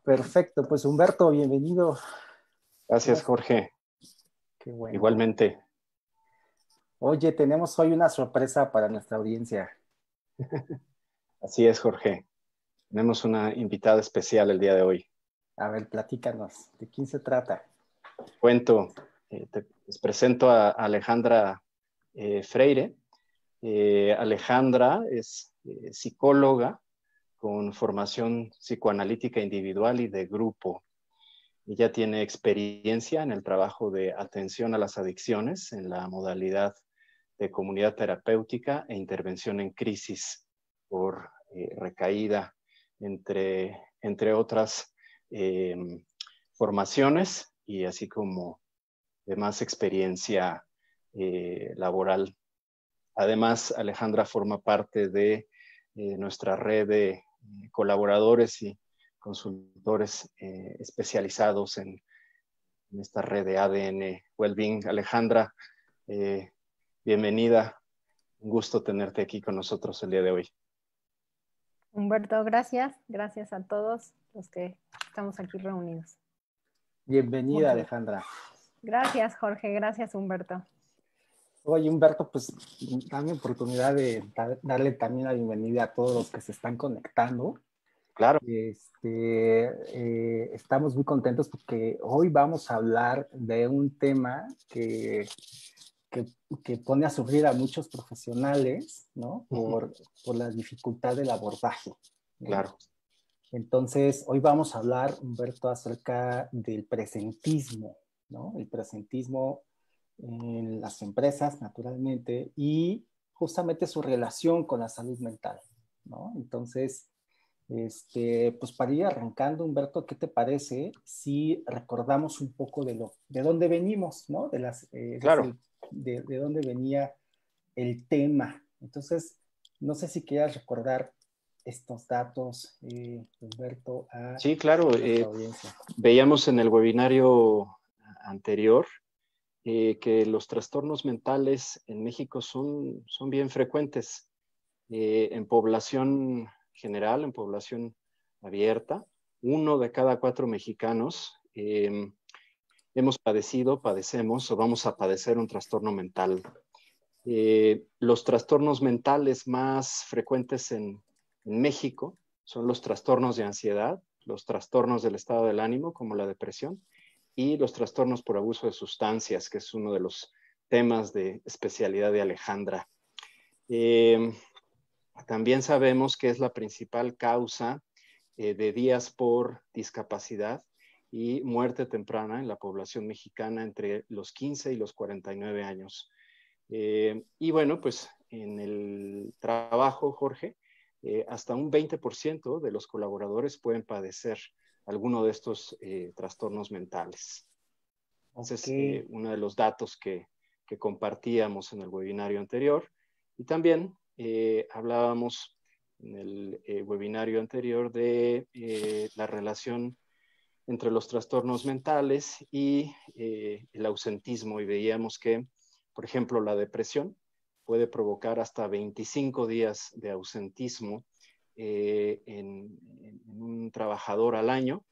Perfecto, pues Humberto, bienvenido. Gracias, Jorge. Qué bueno. Igualmente. Oye, tenemos hoy una sorpresa para nuestra audiencia. Así es, Jorge. Tenemos una invitada especial el día de hoy. A ver, platícanos, ¿de quién se trata? Cuento, les presento a Alejandra Freire. Alejandra es psicóloga con formación psicoanalítica individual y de grupo. Ella tiene experiencia en el trabajo de atención a las adicciones en la modalidad de comunidad terapéutica e intervención en crisis por recaída, entre otras eh, formaciones y así como de más experiencia laboral. Además, Alejandra forma parte de nuestra red de colaboradores y consultores especializados en esta red de ADN Wellbeing. Alejandra, eh, bienvenida. Un gusto tenerte aquí con nosotros el día de hoy. Humberto, gracias. Gracias a todos los que estamos aquí reunidos. Bienvenida, Alejandra. Gracias, Jorge. Gracias, Humberto. Oye, Humberto, pues dame oportunidad de darle también la bienvenida a todos los que se están conectando. Claro. Estamos muy contentos porque hoy vamos a hablar de un tema que pone a sufrir a muchos profesionales, ¿no? Por la dificultad del abordaje, ¿no? Claro. Entonces, hoy vamos a hablar, Humberto, acerca del presentismo, ¿no? El presentismo en las empresas, naturalmente, y justamente su relación con la salud mental, ¿no? Entonces, pues para ir arrancando, Humberto, ¿qué te parece si recordamos un poco de dónde venimos, ¿no? Claro. De dónde venía el tema. Entonces, no sé si quieras recordar estos datos, Humberto, a Sí, claro. nuestra audiencia. Veíamos en el webinario anterior que los trastornos mentales en México son bien frecuentes en población general, en población abierta. 1 de cada 4 mexicanos hemos padecemos o vamos a padecer un trastorno mental. Los trastornos mentales más frecuentes en México son los trastornos de ansiedad, los trastornos del estado del ánimo, como la depresión, y los trastornos por abuso de sustancias, que es uno de los temas de especialidad de Alejandra. También sabemos que es la principal causa de días por discapacidad y muerte temprana en la población mexicana entre los 15 y los 49 años. Y bueno, pues en el trabajo, Jorge, hasta un 20% de los colaboradores pueden padecer alguno de estos trastornos mentales. Entonces, uno de los datos que compartíamos en el webinario anterior. Y también hablábamos en el webinario anterior de la relación entre los trastornos mentales y el ausentismo. Y veíamos que, por ejemplo, la depresión puede provocar hasta 25 días de ausentismo en un trabajador al año.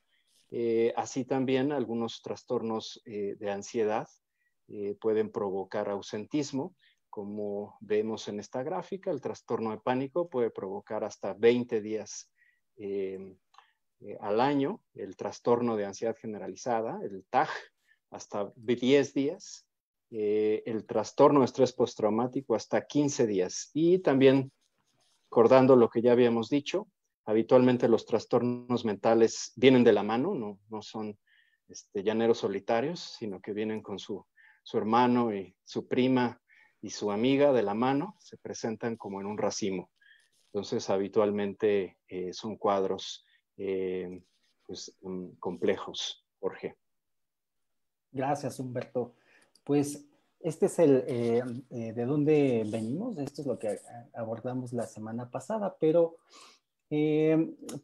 Así también algunos trastornos de ansiedad pueden provocar ausentismo, como vemos en esta gráfica. El trastorno de pánico puede provocar hasta 20 días al año, el trastorno de ansiedad generalizada, el TAG, hasta 10 días, el trastorno de estrés postraumático hasta 15 días. Y también, recordando lo que ya habíamos dicho, habitualmente los trastornos mentales vienen de la mano, no son llaneros solitarios, sino que vienen con su hermano y su prima y su amiga de la mano, se presentan como en un racimo. Entonces, habitualmente son cuadros pues, complejos, Jorge. Gracias, Humberto. Pues este es el de dónde venimos, esto es lo que abordamos la semana pasada, pero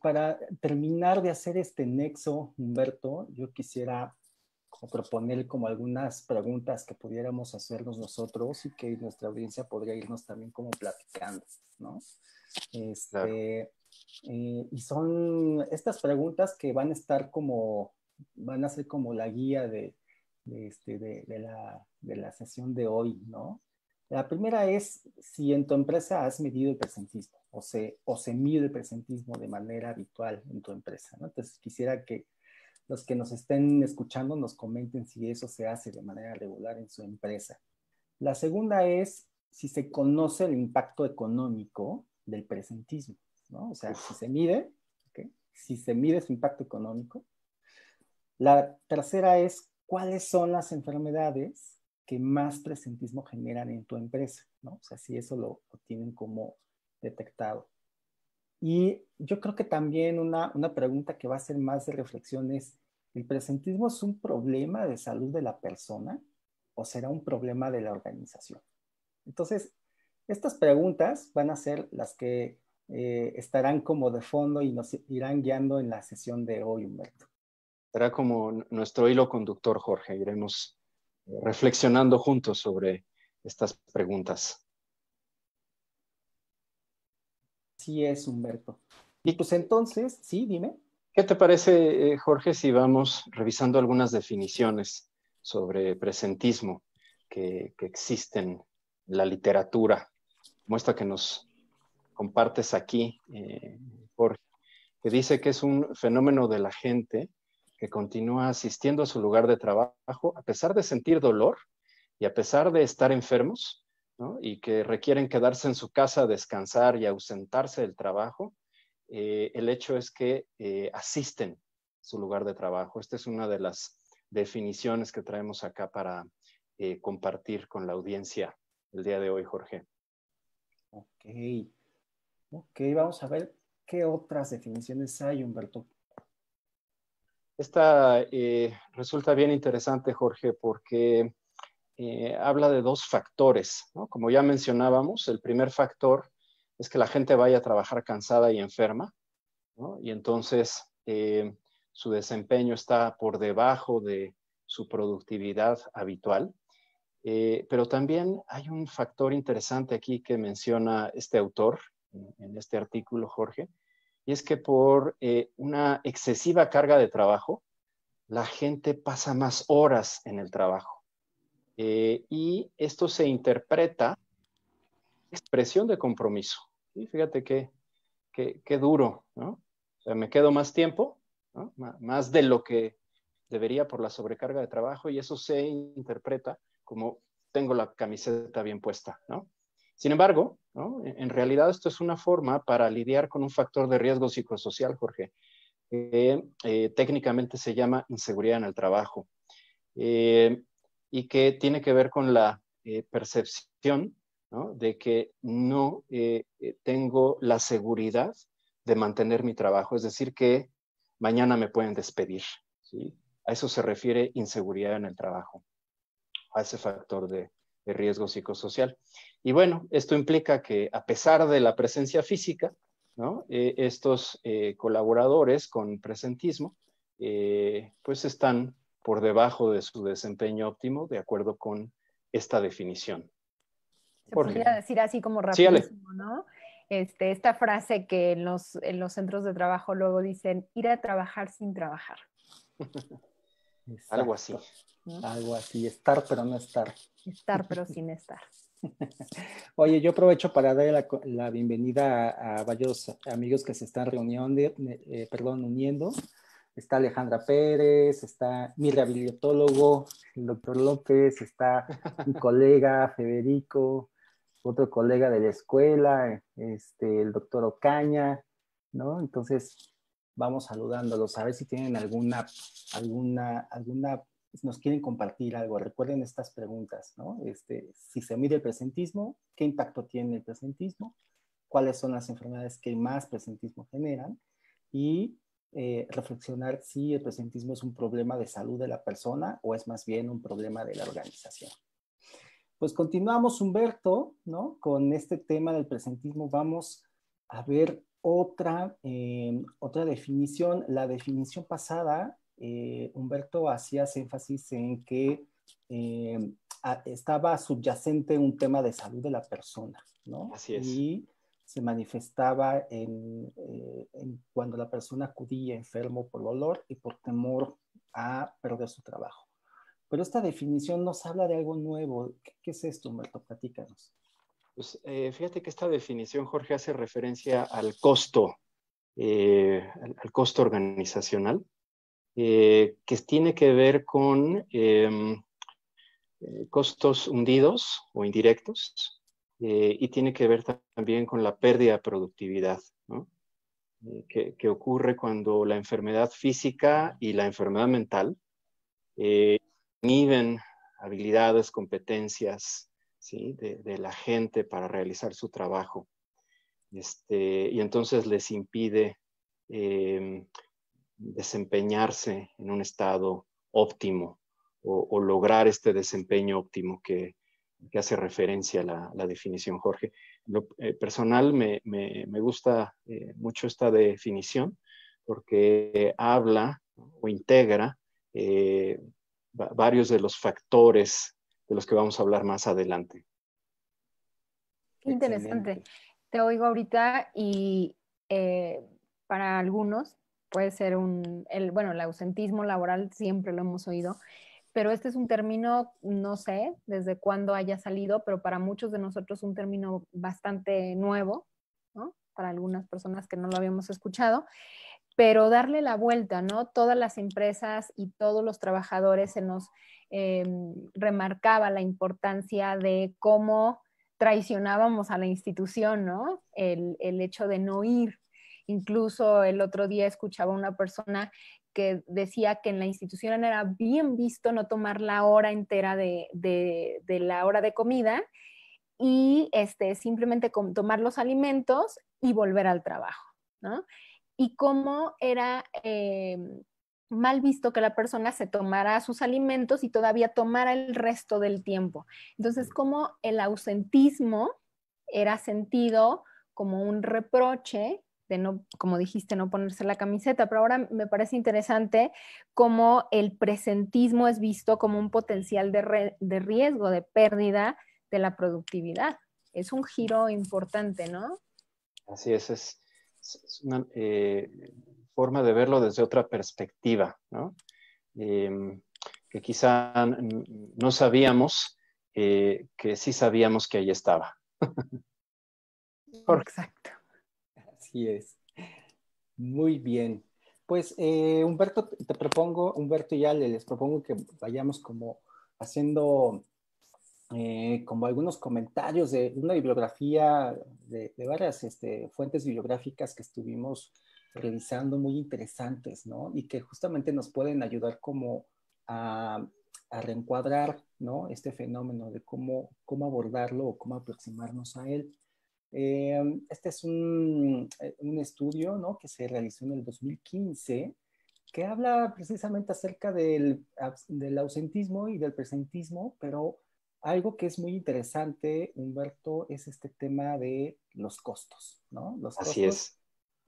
para terminar de hacer este nexo, Humberto, yo quisiera proponer como algunas preguntas que pudiéramos hacernos nosotros y que nuestra audiencia podría irnos también como platicando, ¿no? Claro. Y son estas preguntas que van a estar como, van a ser como la guía de la sesión de hoy, ¿no? La primera es si en tu empresa has medido el presentismo o se mide el presentismo de manera habitual en tu empresa, ¿no? Entonces quisiera que los que nos estén escuchando nos comenten si eso se hace de manera regular en su empresa. La segunda es si se conoce el impacto económico del presentismo, ¿no? O sea, si se mide, ¿okay? Si se mide su impacto económico. La tercera es cuáles son las enfermedades que más presentismo generan en tu empresa, ¿no? O sea, si eso lo tienen como detectado. Y yo creo que también una pregunta que va a ser más de reflexión es, ¿el presentismo es un problema de salud de la persona o será un problema de la organización? Entonces, estas preguntas van a ser las que estarán como de fondo y nos irán guiando en la sesión de hoy, Humberto. Será como nuestro hilo conductor, Jorge. Iremos reflexionando juntos sobre estas preguntas. Sí es, Humberto. Y ¿Y pues entonces, sí, dime. qué te parece, Jorge, si vamos revisando algunas definiciones sobre presentismo que existen en la literatura, como esta que nos compartes aquí, Jorge, que dice que es un fenómeno de la gente que continúa asistiendo a su lugar de trabajo a pesar de sentir dolor y a pesar de estar enfermos, ¿no? Y que requieren quedarse en su casa, descansar y ausentarse del trabajo. El hecho es que asisten a su lugar de trabajo. Esta es una de las definiciones que traemos acá para compartir con la audiencia el día de hoy, Jorge. Ok, ok, vamos a ver qué otras definiciones hay, Humberto. Esta resulta bien interesante, Jorge, porque habla de dos factores, ¿no? Como ya mencionábamos, el primer factor es que la gente vaya a trabajar cansada y enferma, ¿no? Y entonces su desempeño está por debajo de su productividad habitual. Pero también hay un factor interesante aquí que menciona este autor en este artículo, Jorge, y es que por una excesiva carga de trabajo, la gente pasa más horas en el trabajo. Y esto se interpreta expresión de compromiso. ¿Sí? Fíjate qué duro, ¿no? O sea, me quedo más tiempo, ¿no? Más de lo que debería por la sobrecarga de trabajo, y eso se interpreta como tengo la camiseta bien puesta, ¿no? Sin embargo, ¿no? En realidad esto es una forma para lidiar con un factor de riesgo psicosocial, Jorge, que técnicamente se llama inseguridad en el trabajo, y que tiene que ver con la percepción, ¿no? De que no tengo la seguridad de mantener mi trabajo, es decir, que mañana me pueden despedir, ¿sí? A eso se refiere inseguridad en el trabajo, a ese factor de riesgo psicosocial. Y bueno, esto implica que a pesar de la presencia física, ¿no? Estos colaboradores con presentismo, pues están por debajo de su desempeño óptimo, de acuerdo con esta definición. Se Jorge. podría decir así como Sí, Ale. rapidísimo, ¿no? Esta frase que en los centros de trabajo luego dicen, ir a trabajar sin trabajar. Algo así. Exacto. Algo así, estar pero no estar. Estar pero sin estar. Oye, yo aprovecho para dar la bienvenida a varios amigos que se están uniendo. Está Alejandra Pérez, está mi rehabilitólogo, el doctor López, está mi colega Federico, otro colega de la escuela, el doctor Ocaña, ¿no? Entonces, vamos saludándolos, a ver si tienen alguna, nos quieren compartir algo. Recuerden estas preguntas, ¿no? Si se mide el presentismo, ¿qué impacto tiene el presentismo? ¿Cuáles son las enfermedades que más presentismo generan? Y reflexionar si el presentismo es un problema de salud de la persona o es más bien un problema de la organización. Pues continuamos, Humberto, ¿no? Con este tema del presentismo vamos a ver otra definición. La definición pasada, Humberto, hacías énfasis en que estaba subyacente un tema de salud de la persona, ¿no? Así es. Y se manifestaba cuando la persona acudía enfermo por dolor y por temor a perder su trabajo. Pero esta definición nos habla de algo nuevo. ¿Qué es esto, Humberto? Platícanos. Pues fíjate que esta definición, Jorge, hace referencia al costo, al costo organizacional, que tiene que ver con costos hundidos o indirectos, y tiene que ver también con la pérdida de productividad, ¿no? Que ocurre cuando la enfermedad física y la enfermedad mental inhiben habilidades, competencias, ¿sí? de la gente para realizar su trabajo. Y entonces les impide desempeñarse en un estado óptimo o lograr este desempeño óptimo que hace referencia a la definición, Jorge. Lo personal me gusta mucho esta definición porque habla o integra varios de los factores de los que vamos a hablar más adelante. Qué interesante. Excelente. Te oigo ahorita y para algunos puede ser bueno, el ausentismo laboral siempre lo hemos oído, pero este es un término, no sé desde cuándo haya salido, pero para muchos de nosotros un término bastante nuevo, ¿no? Para algunas personas que no lo habíamos escuchado, pero darle la vuelta, ¿no? Todas las empresas y todos los trabajadores se nos remarcaba la importancia de cómo traicionábamos a la institución, ¿no? El hecho de no ir. Incluso el otro día escuchaba una persona que decía que en la institución era bien visto no tomar la hora entera de la hora de comida y simplemente tomar los alimentos y volver al trabajo, ¿no? Y cómo era mal visto que la persona se tomara sus alimentos y todavía tomara el resto del tiempo. Entonces, cómo el ausentismo era sentido como un reproche de no, como dijiste, no ponerse la camiseta, pero ahora me parece interesante cómo el presentismo es visto como un potencial de riesgo, de pérdida de la productividad. Es un giro importante, ¿no? Así es una forma de verlo desde otra perspectiva, ¿no? Que quizá no sabíamos, que sí sabíamos que ahí estaba. Exacto. Así es. Muy bien. Pues Humberto, Humberto y Ale, les propongo que vayamos como haciendo como algunos comentarios de una bibliografía de varias fuentes bibliográficas que estuvimos revisando muy interesantes, ¿no? Y que justamente nos pueden ayudar como a reencuadrar, ¿no? Este fenómeno de cómo abordarlo o cómo aproximarnos a él. Este es un estudio, ¿no? Que se realizó en el 2015 que habla precisamente acerca del ausentismo y del presentismo, pero algo que es muy interesante, Humberto, es este tema de los costos, ¿no? Los Así costos. es.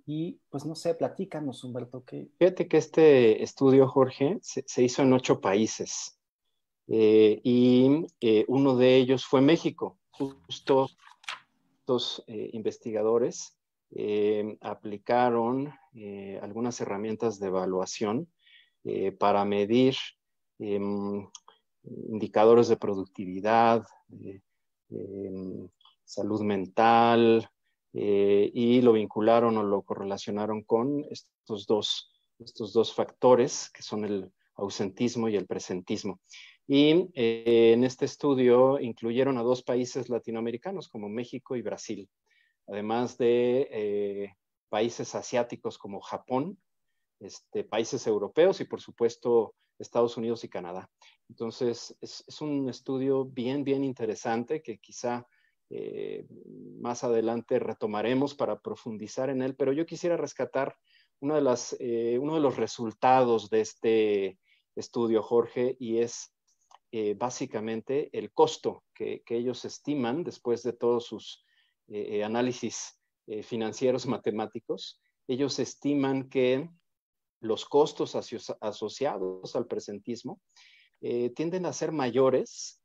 Y pues no sé, platícanos, Humberto, ¿qué? Fíjate que este estudio, Jorge, se hizo en 8 países y uno de ellos fue México. Justo estos investigadores aplicaron algunas herramientas de evaluación para medir indicadores de productividad, salud mental, y lo vincularon o lo correlacionaron con estos dos factores que son el ausentismo y el presentismo. Y en este estudio incluyeron a 2 países latinoamericanos como México y Brasil, además de países asiáticos como Japón, países europeos y por supuesto Estados Unidos y Canadá. Entonces es un estudio bien interesante que quizá más adelante retomaremos para profundizar en él, pero yo quisiera rescatar uno de los resultados de este estudio, Jorge, y es básicamente el costo que ellos estiman después de todos sus análisis financieros matemáticos. Ellos estiman que los costos asociados al presentismo tienden a ser mayores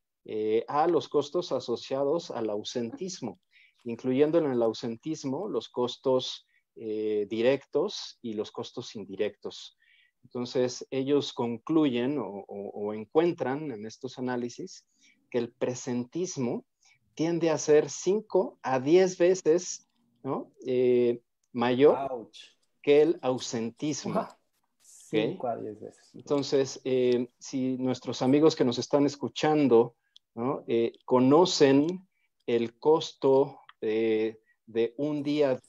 a los costos asociados al ausentismo. incluyendo en el ausentismo los costos directos y los costos indirectos. Entonces, ellos concluyen o encuentran en estos análisis que el presentismo tiende a ser 5 a 10 veces, ¿no? Mayor Ouch. que el ausentismo. 5 a 10 veces. Entonces, si nuestros amigos que nos están escuchando, ¿no? Conocen el costo de un día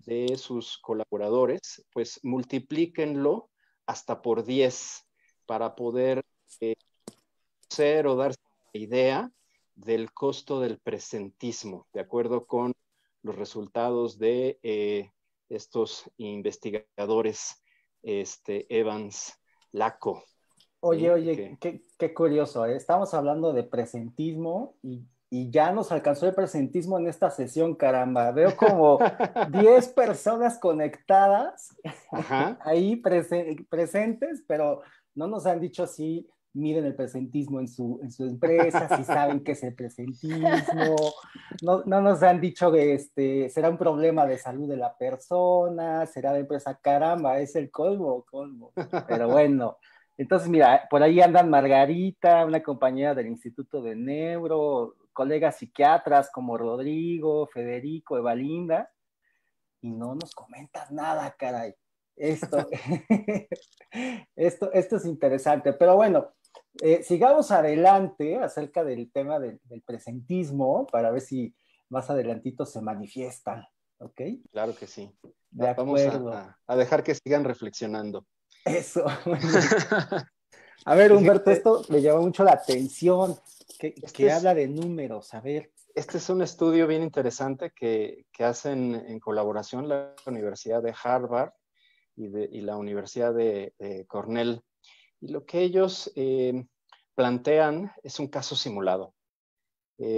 de sus colaboradores, pues multiplíquenlo hasta por 10 para poder conocer o darse una idea del costo del presentismo, de acuerdo con los resultados de estos investigadores Evans Laco. Oye, ¿sí? oye, qué curioso, ¿eh? Estamos hablando de presentismo y ya nos alcanzó el presentismo en esta sesión, caramba. Veo como 10 personas conectadas ahí presentes, pero no nos han dicho si miden el presentismo en su empresa, si saben qué es el presentismo. No nos han dicho que será un problema de salud de la persona, será de empresa, caramba, es el colmo. Pero bueno. Entonces, mira, por ahí andan Margarita, una compañera del Instituto de Neuro, colegas psiquiatras como Rodrigo, Federico, Evalinda, y no nos comentas nada, caray. Esto es interesante, pero bueno, sigamos adelante acerca del tema del presentismo para ver si más adelantito se manifiestan, ¿ok? Claro que sí. De Vamos acuerdo. a dejar que sigan reflexionando. Eso. A ver, Humberto, esto me llama mucho la atención, que habla de números. A ver. Este es un estudio bien interesante que hacen en colaboración la Universidad de Harvard y la Universidad de Cornell. Y lo que ellos plantean es un caso simulado.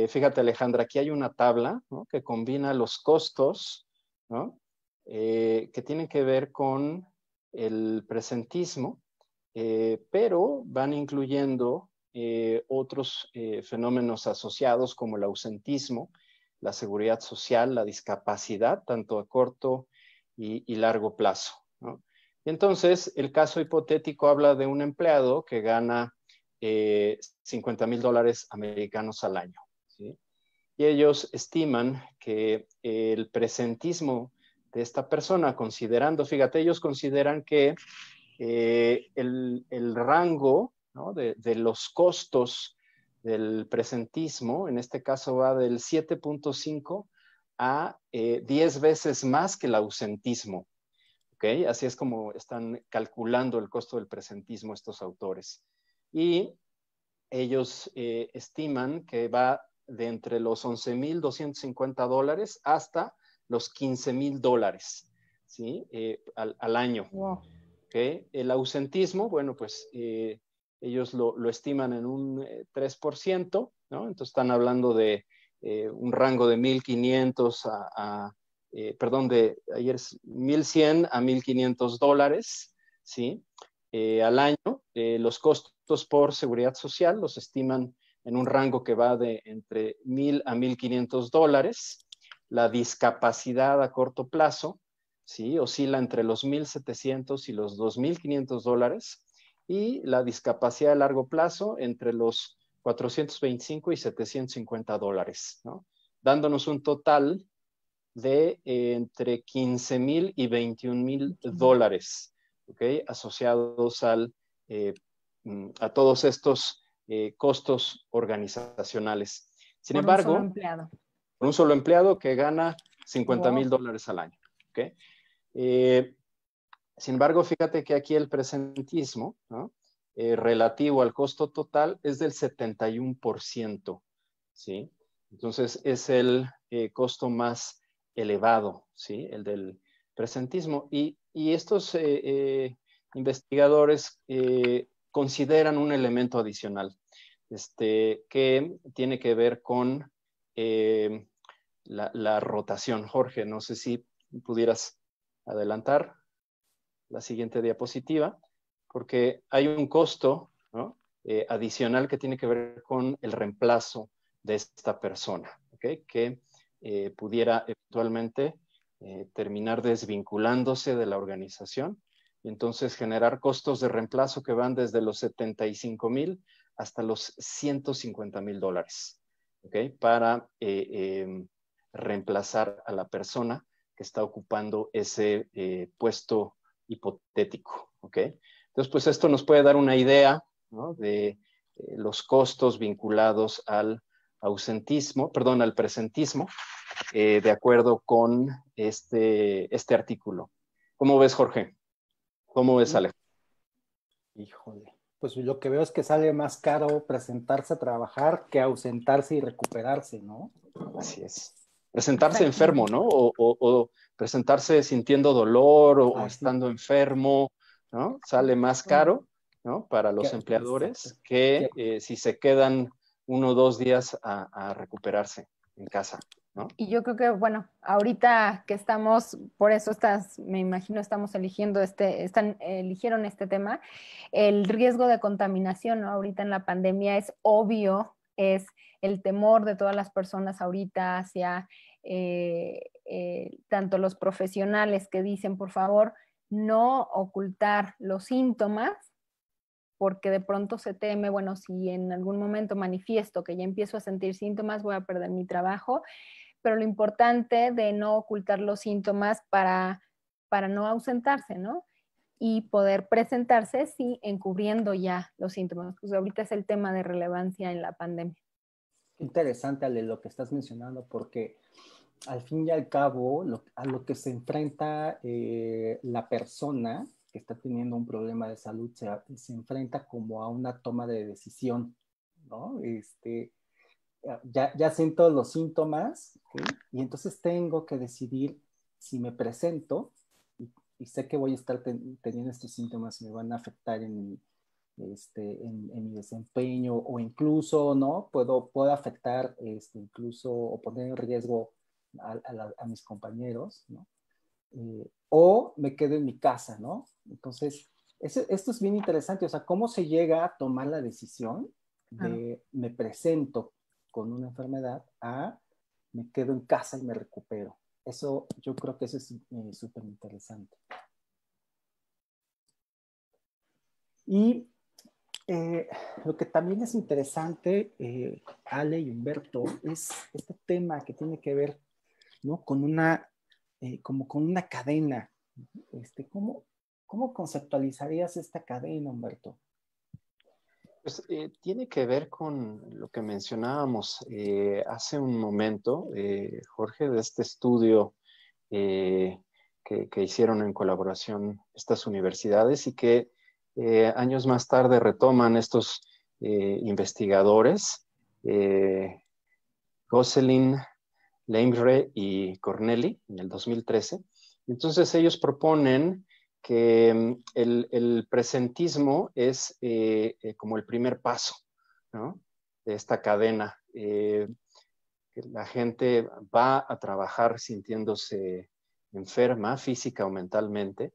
Fíjate, Alejandra, aquí hay una tabla, ¿no? Que combina los costos, ¿no? Que tienen que ver con el presentismo, pero van incluyendo otros fenómenos asociados como el ausentismo, la seguridad social, la discapacidad, tanto a corto y largo plazo, ¿no? Entonces, el caso hipotético habla de un empleado que gana $50,000 americanos al año, ¿sí? Y ellos estiman que el presentismo de esta persona, considerando, fíjate, ellos consideran que el rango, ¿no? de los costos del presentismo, en este caso va del 7.5 a 10 veces más que el ausentismo. ¿Okay? Así es como están calculando el costo del presentismo estos autores. Y ellos estiman que va de entre los $11,250 hasta los $15,000, ¿sí? Al año. Wow. ¿Okay? El ausentismo, bueno, pues ellos lo estiman en un 3%, ¿no? Entonces están hablando de un rango de 1,500 perdón, ayer es 1,100 a $1,500, ¿sí? Al año. Los costos por seguridad social los estiman en un rango que va de entre $1,000 a $1,500. La discapacidad a corto plazo, ¿sí? Oscila entre los $1,700 y los $2,500, y la discapacidad a largo plazo entre los $425 y $750, ¿no? Dándonos un total de entre $15,000 y $21,000, ¿okay? Asociados a todos estos costos organizacionales. Sin embargo, un solo empleado. por un solo empleado que gana $50,000 al año. ¿Okay? Sin embargo, fíjate que aquí el presentismo, ¿no? Relativo al costo total es del 71%, ¿sí? Entonces es el costo más elevado, ¿sí? El del presentismo. Y estos investigadores consideran un elemento adicional que tiene que ver con la rotación. Jorge, no sé si pudieras adelantar la siguiente diapositiva, porque hay un costo, ¿no? Adicional que tiene que ver con el reemplazo de esta persona. ¿ok? Que pudiera eventualmente terminar desvinculándose de la organización y entonces generar costos de reemplazo que van desde los 75,000 hasta los $150,000, ¿ok? Para reemplazar a la persona que está ocupando ese puesto hipotético, ¿ok? Entonces, pues esto nos puede dar una idea, ¿no?, de los costos vinculados al ausentismo, perdón, al presentismo, de acuerdo con este artículo. ¿Cómo ves, Jorge? ¿Cómo ves, Alejandro? Híjole, pues lo que veo es que sale más caro presentarse a trabajar que ausentarse y recuperarse, ¿no? Así es. Presentarse enfermo, ¿no? O presentarse sintiendo dolor o estando enfermo, ¿no? Sale más caro, ¿no?, para los empleadores que si se quedan 1 o 2 días a recuperarse en casa, ¿no? Y yo creo que, bueno, ahorita que estamos, por eso me imagino estamos eligieron este tema, el riesgo de contaminación, ¿no? Ahorita en la pandemia es obvio, es el temor de todas las personas ahorita hacia tanto los profesionales que dicen, por favor, no ocultar los síntomas, porque de pronto se teme, bueno, si en algún momento manifiesto que ya empiezo a sentir síntomas, voy a perder mi trabajo, pero lo importante de no ocultar los síntomas para no ausentarse, ¿no? Y poder presentarse, sí, encubriendo ya los síntomas. Pues ahorita es el tema de relevancia en la pandemia. Interesante, Ale, lo que estás mencionando, porque al fin y al cabo, a lo que se enfrenta la persona que está teniendo un problema de salud se enfrenta como a una toma de decisión, ¿no? Ya siento los síntomas, ¿sí? Y entonces tengo que decidir si me presento y sé que voy a estar teniendo estos síntomas y me van a afectar en mi desempeño o incluso, ¿no? Puedo afectar incluso o poner en riesgo a mis compañeros, ¿no? O me quedo en mi casa, ¿no? Entonces, esto es bien interesante, o sea, cómo se llega a tomar la decisión de me presento con una enfermedad a me quedo en casa y me recupero. Eso, yo creo que eso es súper interesante. Y lo que también es interesante, Ale y Humberto, es este tema que tiene que ver, ¿no?, con como con una cadena. ¿Cómo conceptualizarías esta cadena, Humberto? Pues tiene que ver con lo que mencionábamos hace un momento, Jorge, de este estudio que hicieron en colaboración estas universidades y que años más tarde retoman estos investigadores, Gosselin, Leimre y Corneli, en el 2013. Entonces ellos proponen que el presentismo es como el primer paso, ¿no?, de esta cadena. Que la gente va a trabajar sintiéndose enferma física o mentalmente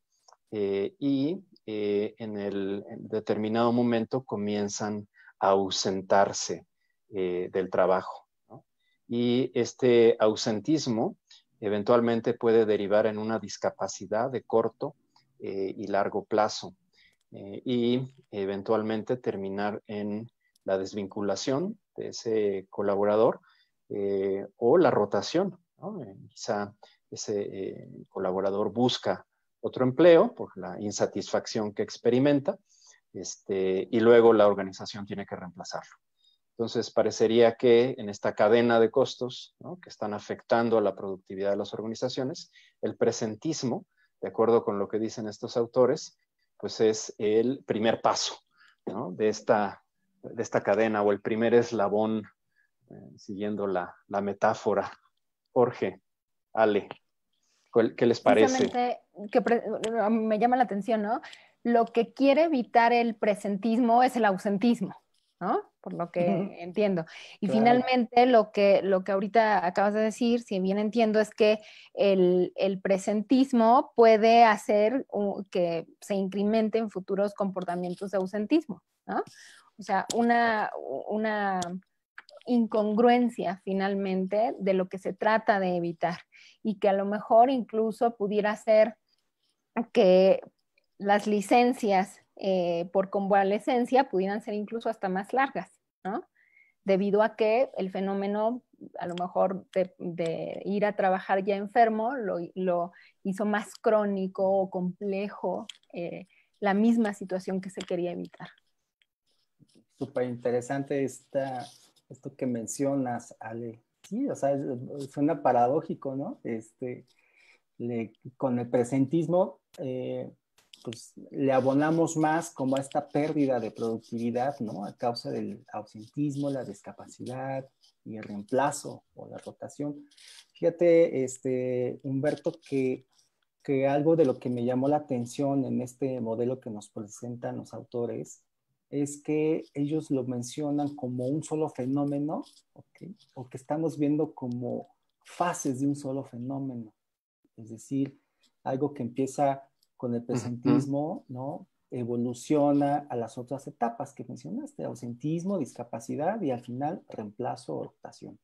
y en determinado momento comienzan a ausentarse del trabajo, ¿no? Y este ausentismo eventualmente puede derivar en una discapacidad de corto y largo plazo y eventualmente terminar en la desvinculación de ese colaborador o la rotación, ¿no? Quizá ese colaborador busca otro empleo por la insatisfacción que experimenta y luego la organización tiene que reemplazarlo. Entonces, parecería que en esta cadena de costos, ¿no?, que están afectando a la productividad de las organizaciones, el presentismo, de acuerdo con lo que dicen estos autores, pues es el primer paso, ¿no?, de esta cadena o el primer eslabón, siguiendo la metáfora. Jorge, Ale, ¿qué les parece? Justamente, me llama la atención, ¿no? Lo que quiere evitar el presentismo es el ausentismo, ¿no? Por lo que entiendo. Y Claro. finalmente, lo que ahorita acabas de decir, si bien entiendo, es que el presentismo puede hacer que se incrementen futuros comportamientos de ausentismo, ¿no? O sea, incongruencia finalmente de lo que se trata de evitar y que a lo mejor incluso pudiera ser que las licencias por convalecencia pudieran ser incluso hasta más largas, ¿no? Debido a que el fenómeno, a lo mejor de ir a trabajar ya enfermo, lo hizo más crónico o complejo, la misma situación que se quería evitar. Súper interesante esto que mencionas, Ale. Sí, o sea, suena paradójico, ¿no? Con el presentismo, pues le abonamos más como a esta pérdida de productividad, ¿no? A causa del ausentismo, la discapacidad y el reemplazo o la rotación. Fíjate, Humberto, que algo de lo que me llamó la atención en este modelo que nos presentan los autores es que ellos lo mencionan como un solo fenómeno, ¿okay? O que estamos viendo como fases de un solo fenómeno. Es decir, algo que empieza con el presentismo, ¿no? Evoluciona a las otras etapas que mencionaste, ausentismo, discapacidad y al final reemplazo o rotación.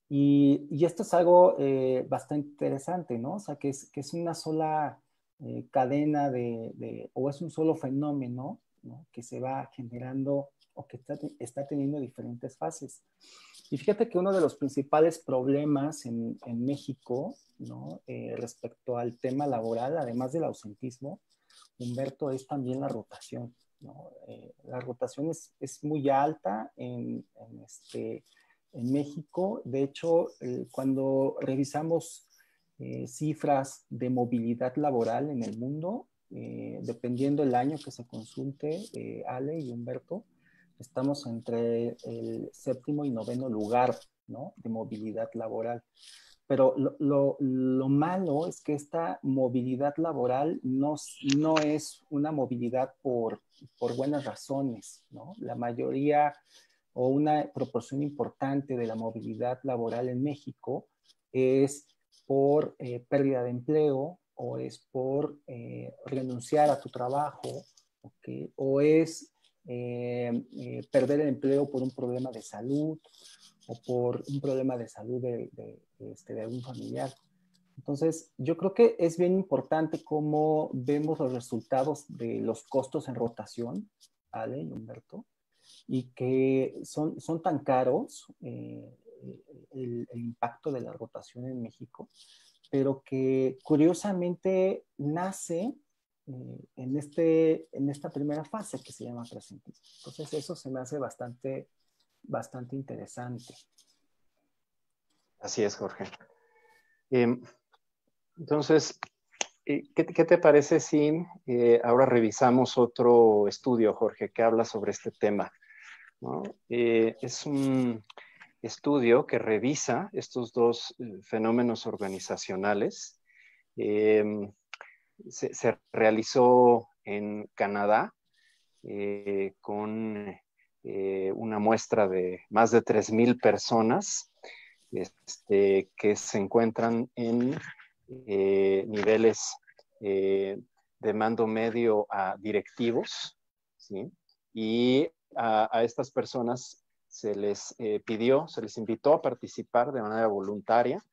Y esto es algo bastante interesante, ¿no? O sea, que es una sola cadena o es un solo fenómeno, ¿no? Que se va generando o que está teniendo diferentes fases. Y fíjate que uno de los principales problemas en México, ¿no? Respecto al tema laboral, además del ausentismo, Humberto, es también la rotación, ¿no? La rotación es muy alta en México. De hecho, cuando revisamos cifras de movilidad laboral en el mundo, dependiendo del año que se consulte, Ale y Humberto, estamos entre el 7º y 9º lugar, ¿no? De movilidad laboral. Pero lo malo es que esta movilidad laboral no es una movilidad por buenas razones, ¿no? La mayoría o una proporción importante de la movilidad laboral en México es por pérdida de empleo o es por renunciar a tu trabajo, ¿okay? O es perder el empleo por un problema de salud o por un problema de salud de algún familiar. Entonces, yo creo que es bien importante cómo vemos los resultados de los costos en rotación, Ale y Humberto, y que son tan caros el impacto de la rotación en México, pero que curiosamente nace en esta primera fase que se llama presentismo. Entonces, eso se me hace bastante interesante. Así es, Jorge. Entonces, ¿qué te parece si ahora revisamos otro estudio, Jorge, que habla sobre este tema, ¿no? Es un estudio que revisa estos dos fenómenos organizacionales. Se realizó en Canadá con una muestra de más de 3,000 personas que se encuentran en niveles de mando medio a directivos, ¿sí? Y a estas personas se les se les invitó a participar de manera voluntaria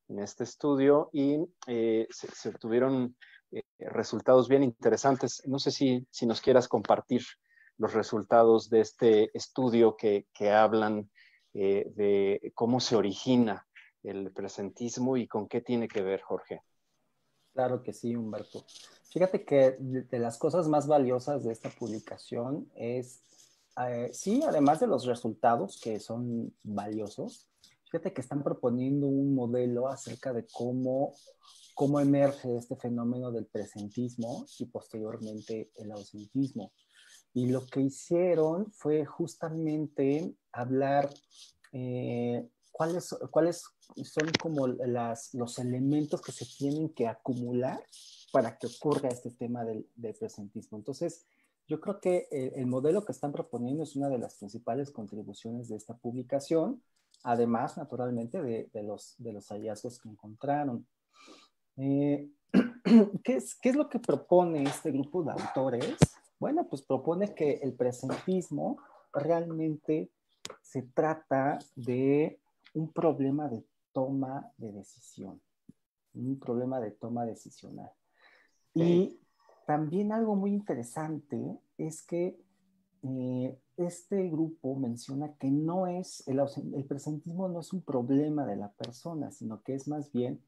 en este estudio y se obtuvieron resultados bien interesantes. No sé si nos quieras compartir los resultados de este estudio que hablan de cómo se origina el presentismo y con qué tiene que ver, Jorge. Claro que sí, Humberto. Fíjate que de las cosas más valiosas de esta publicación es, sí, además de los resultados que son valiosos, fíjate que están proponiendo un modelo acerca de cómo emerge este fenómeno del presentismo y posteriormente el ausentismo. Y lo que hicieron fue justamente hablar cuáles son como los elementos que se tienen que acumular para que ocurra este tema del presentismo. Entonces, yo creo que el modelo que están proponiendo es una de las principales contribuciones de esta publicación, además, naturalmente, de los hallazgos que encontraron. ¿Qué es lo que propone este grupo de autores? Bueno, pues propone que el presentismo realmente se trata de un problema de toma de decisión, un problema de toma decisional. Y también algo muy interesante es que este grupo menciona que no es, el presentismo no es un problema de la persona, sino que es más bien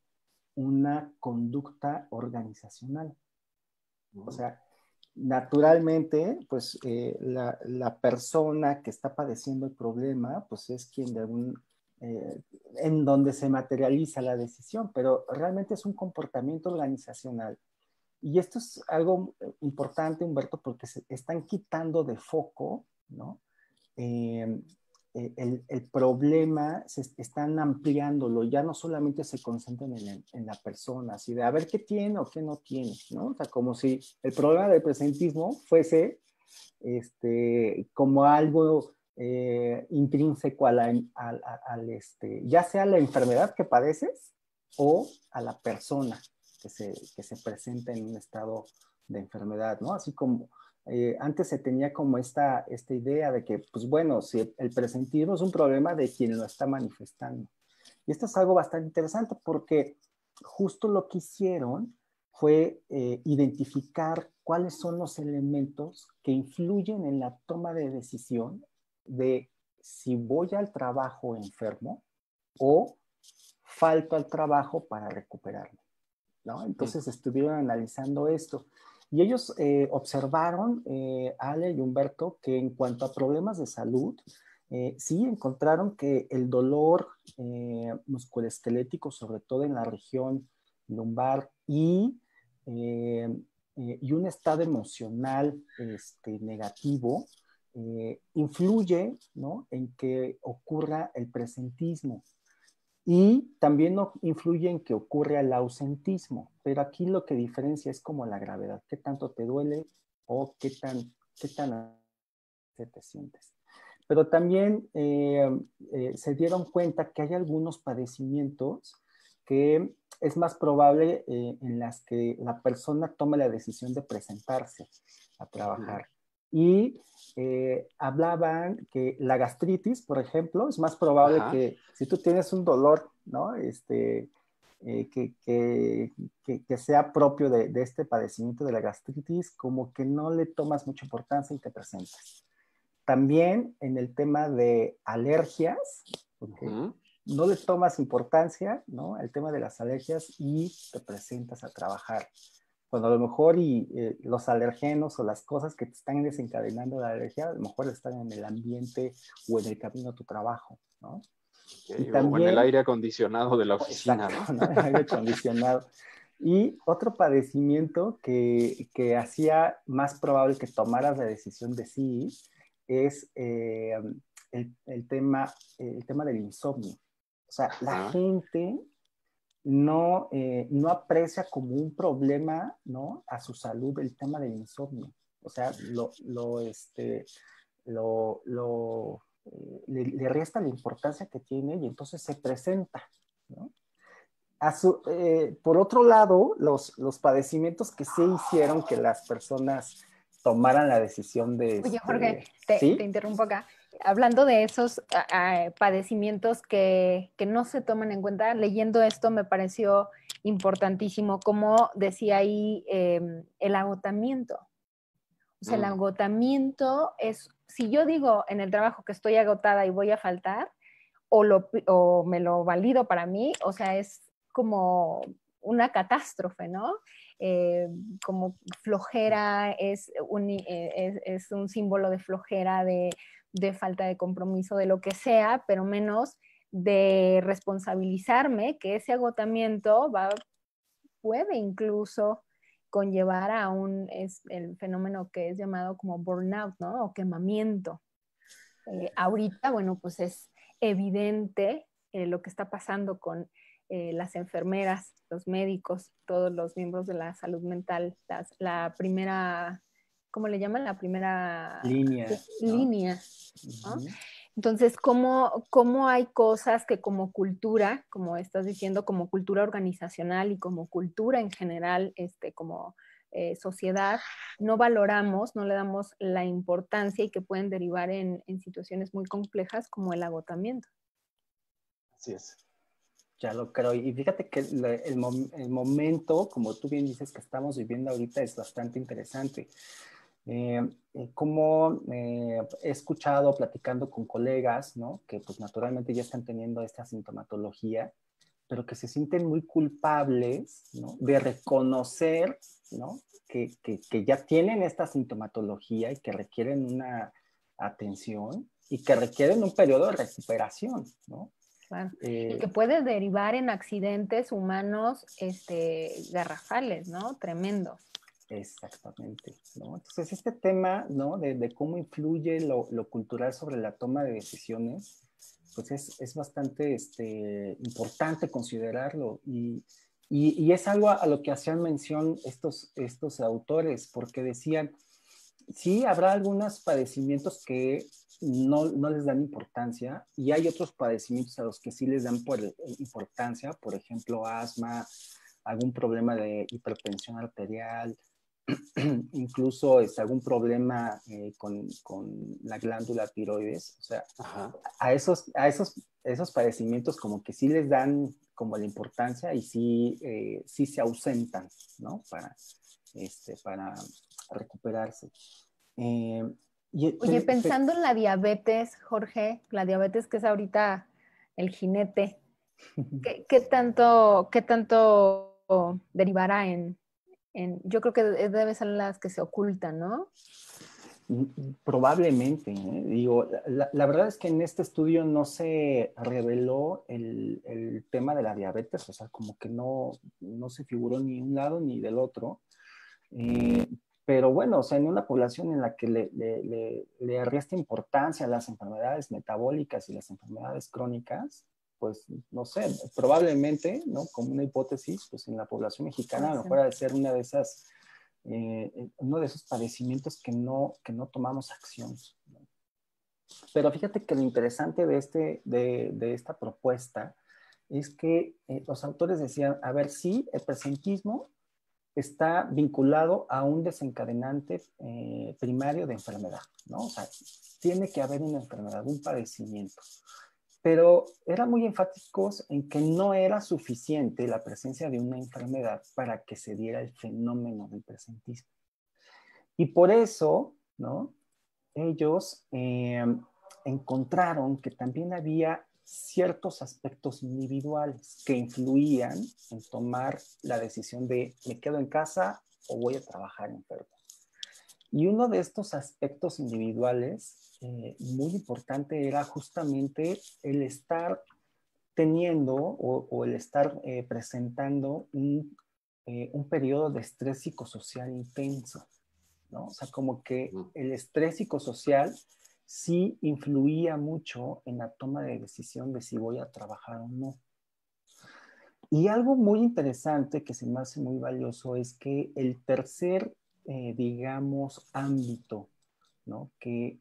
una conducta organizacional. O sea, naturalmente, pues la persona que está padeciendo el problema, pues es quien en donde se materializa la decisión, pero realmente es un comportamiento organizacional. Y esto es algo importante, Humberto, porque se están quitando de foco, ¿no? El problema, se están ampliándolo, ya no solamente se concentran en la persona, así de a ver qué tiene o qué no tiene, ¿no? O sea, como si el problema del presentismo fuese como algo intrínseco ya sea la enfermedad que padeces o a la persona que se presenta en un estado de enfermedad, ¿no? Así como antes se tenía como esta idea de que, pues bueno, si el presentismo es un problema de quien lo está manifestando. Y esto es algo bastante interesante porque justo lo que hicieron fue identificar cuáles son los elementos que influyen en la toma de decisión de si voy al trabajo enfermo o falto al trabajo para recuperarme, ¿no? Entonces estuvieron analizando esto. Y ellos observaron, Ale y Humberto, que en cuanto a problemas de salud, sí encontraron que el dolor musculoesquelético, sobre todo en la región lumbar, y un estado emocional negativo, influye, ¿no?, en que ocurra el presentismo. Y también no influye en que ocurra el ausentismo, pero aquí lo que diferencia es como la gravedad, qué tanto te duele o qué tan te sientes. Pero también se dieron cuenta que hay algunos padecimientos que es más probable en las que la persona tome la decisión de presentarse a trabajar. Y hablaban que la gastritis, por ejemplo, es más probable que si tú tienes un dolor, ¿no? Que sea propio de este padecimiento de la gastritis, como que no le tomas mucha importancia y te presentas. También en el tema de alergias, porque no le tomas importancia, ¿no?, el tema de las alergias y te presentas a trabajar. Cuando a lo mejor los alergenos o las cosas que te están desencadenando la alergia, a lo mejor están en el ambiente o en el camino a tu trabajo, ¿no? Y también, o en el aire acondicionado de la oficina, exacto, ¿no? El aire acondicionado. Y otro padecimiento que hacía más probable que tomaras la decisión de sí es el tema del insomnio. O sea, la gente no aprecia como un problema, ¿no?, a su salud el tema del insomnio. O sea, le resta la importancia que tiene y entonces se presenta, ¿no? Por otro lado, los padecimientos que sí hicieron que las personas tomaran la decisión de... Oye, Jorge, ¿sí? te interrumpo acá. Hablando de esos padecimientos que no se toman en cuenta, leyendo esto me pareció importantísimo, como decía ahí, el agotamiento. O sea, el agotamiento es, si yo digo en el trabajo que estoy agotada y voy a faltar, o me lo valido para mí, o sea, es como una catástrofe, ¿no? Como flojera, es un símbolo de flojera, de falta de compromiso, de lo que sea, pero menos de responsabilizarme que ese agotamiento puede incluso conllevar a el fenómeno que es llamado como burnout, ¿no? O quemamiento. Ahorita, bueno, pues es evidente lo que está pasando con las enfermeras, los médicos, todos los miembros de la salud mental, la primera, ¿cómo le llaman? La primera línea, ¿no? Línea, ¿no? Entonces, ¿cómo hay cosas que como cultura, como estás diciendo, como cultura organizacional y como cultura en general, como sociedad, no valoramos, no le damos la importancia y que pueden derivar en situaciones muy complejas como el agotamiento. Así es. Ya lo creo. Y fíjate que el momento, como tú bien dices, que estamos viviendo ahorita es bastante interesante. Como he escuchado platicando con colegas, ¿no? Que pues naturalmente ya están teniendo esta sintomatología, pero que se sienten muy culpables, ¿no? De reconocer, ¿no? Que ya tienen esta sintomatología y que requieren una atención y que requieren un periodo de recuperación, ¿no? Claro. Y que puede derivar en accidentes humanos garrafales, ¿no? Tremendos. Exactamente, ¿no? Entonces, este tema, ¿no? De cómo influye lo cultural sobre la toma de decisiones, pues es bastante importante considerarlo y es algo a lo que hacían mención estos autores, porque decían, sí, habrá algunos padecimientos que no les dan importancia y hay otros padecimientos a los que sí les dan importancia, por ejemplo, asma, algún problema de hipertensión arterial, incluso algún problema con la glándula tiroides. O sea, Ajá. a esos padecimientos como que sí les dan como la importancia y sí se ausentan, ¿no? Para recuperarse. Oye, pensando en la diabetes, Jorge, la diabetes que es ahorita el jinete, ¿qué tanto derivará yo creo que debe ser las que se ocultan, ¿no? Probablemente, ¿eh? Digo, la verdad es que en este estudio no se reveló el tema de la diabetes, o sea, como que no se figuró ni un lado ni del otro. Pero bueno, o sea, en una población en la que le resta importancia a las enfermedades metabólicas y las enfermedades crónicas, pues no sé, probablemente, ¿no? Como una hipótesis, pues en la población mexicana a lo mejor ha de ser una de esas, uno de esos padecimientos que no tomamos acción, ¿no? Pero fíjate que lo interesante de esta propuesta es que los autores decían, a ver, sí, el presentismo está vinculado a un desencadenante primario de enfermedad, ¿no? O sea, tiene que haber una enfermedad, un padecimiento. Pero eran muy enfáticos en que no era suficiente la presencia de una enfermedad para que se diera el fenómeno del presentismo. Y por eso, ¿no? Ellos encontraron que también había ciertos aspectos individuales que influían en tomar la decisión de me quedo en casa o voy a trabajar enfermo. Y uno de estos aspectos individuales muy importante era justamente el estar teniendo o el estar presentando un periodo de estrés psicosocial intenso, ¿no? O sea, como que el estrés psicosocial sí influía mucho en la toma de decisión de si voy a trabajar o no. Y algo muy interesante que se me hace muy valioso es que el tercer, digamos, ámbito, ¿no? Que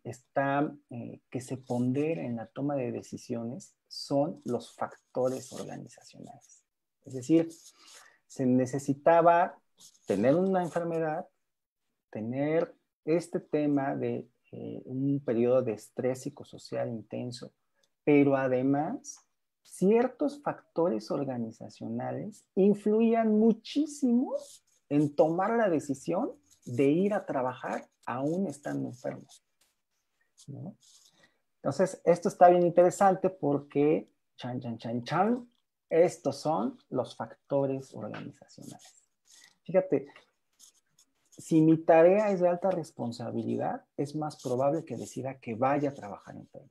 se pondera en la toma de decisiones son los factores organizacionales. Es decir, se necesitaba tener una enfermedad, tener este tema de un periodo de estrés psicosocial intenso, pero además ciertos factores organizacionales influían muchísimo en tomar la decisión de ir a trabajar aún estando enfermos, ¿no? Entonces, esto está bien interesante porque, chan, chan, chan, chan, estos son los factores organizacionales. Fíjate, si mi tarea es de alta responsabilidad, es más probable que decida que vaya a trabajar enfermo.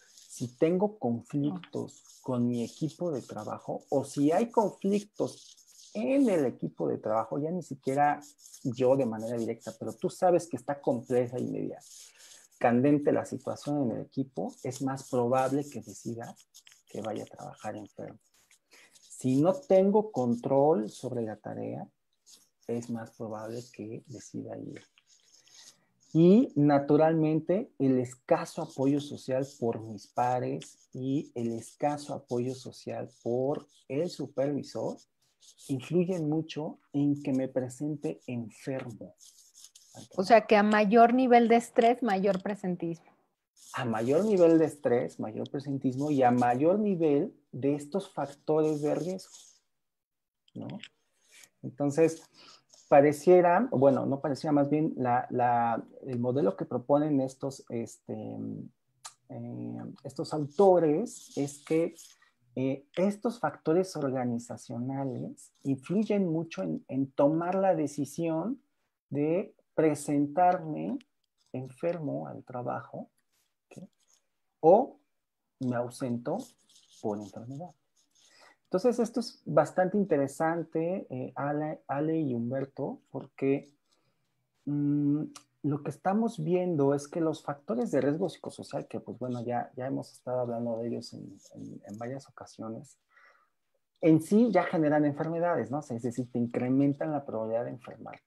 Si tengo conflictos con mi equipo de trabajo o si hay conflictos en el equipo de trabajo, ya ni siquiera yo de manera directa, pero tú sabes que está compleja y media candente la situación en el equipo, es más probable que decida que vaya a trabajar enfermo. Si no tengo control sobre la tarea, es más probable que decida ir. Y naturalmente el escaso apoyo social por mis pares y el escaso apoyo social por el supervisor influyen mucho en que me presente enfermo. O sea que a mayor nivel de estrés, mayor presentismo. A mayor nivel de estrés, mayor presentismo y a mayor nivel de estos factores de riesgo, ¿no? Entonces, pareciera, bueno, no pareciera, más bien el modelo que proponen estos autores es que estos factores organizacionales influyen mucho en tomar la decisión de presentarme enfermo al trabajo, ¿okay? O me ausento por enfermedad. Entonces, esto es bastante interesante, Ale y Humberto, porque lo que estamos viendo es que los factores de riesgo psicosocial, que pues bueno, ya hemos estado hablando de ellos en varias ocasiones, en sí ya generan enfermedades, ¿no? O sea, es decir, te incrementan la probabilidad de enfermarte.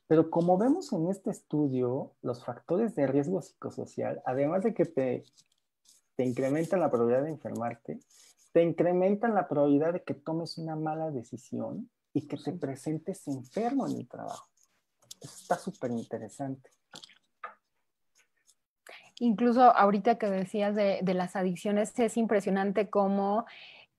Pero como vemos en este estudio, los factores de riesgo psicosocial, además de que te incrementan la probabilidad de enfermarte, te incrementan la probabilidad de que tomes una mala decisión y que te presentes enfermo en el trabajo. Eso está súper interesante. Incluso ahorita que decías de las adicciones, es impresionante cómo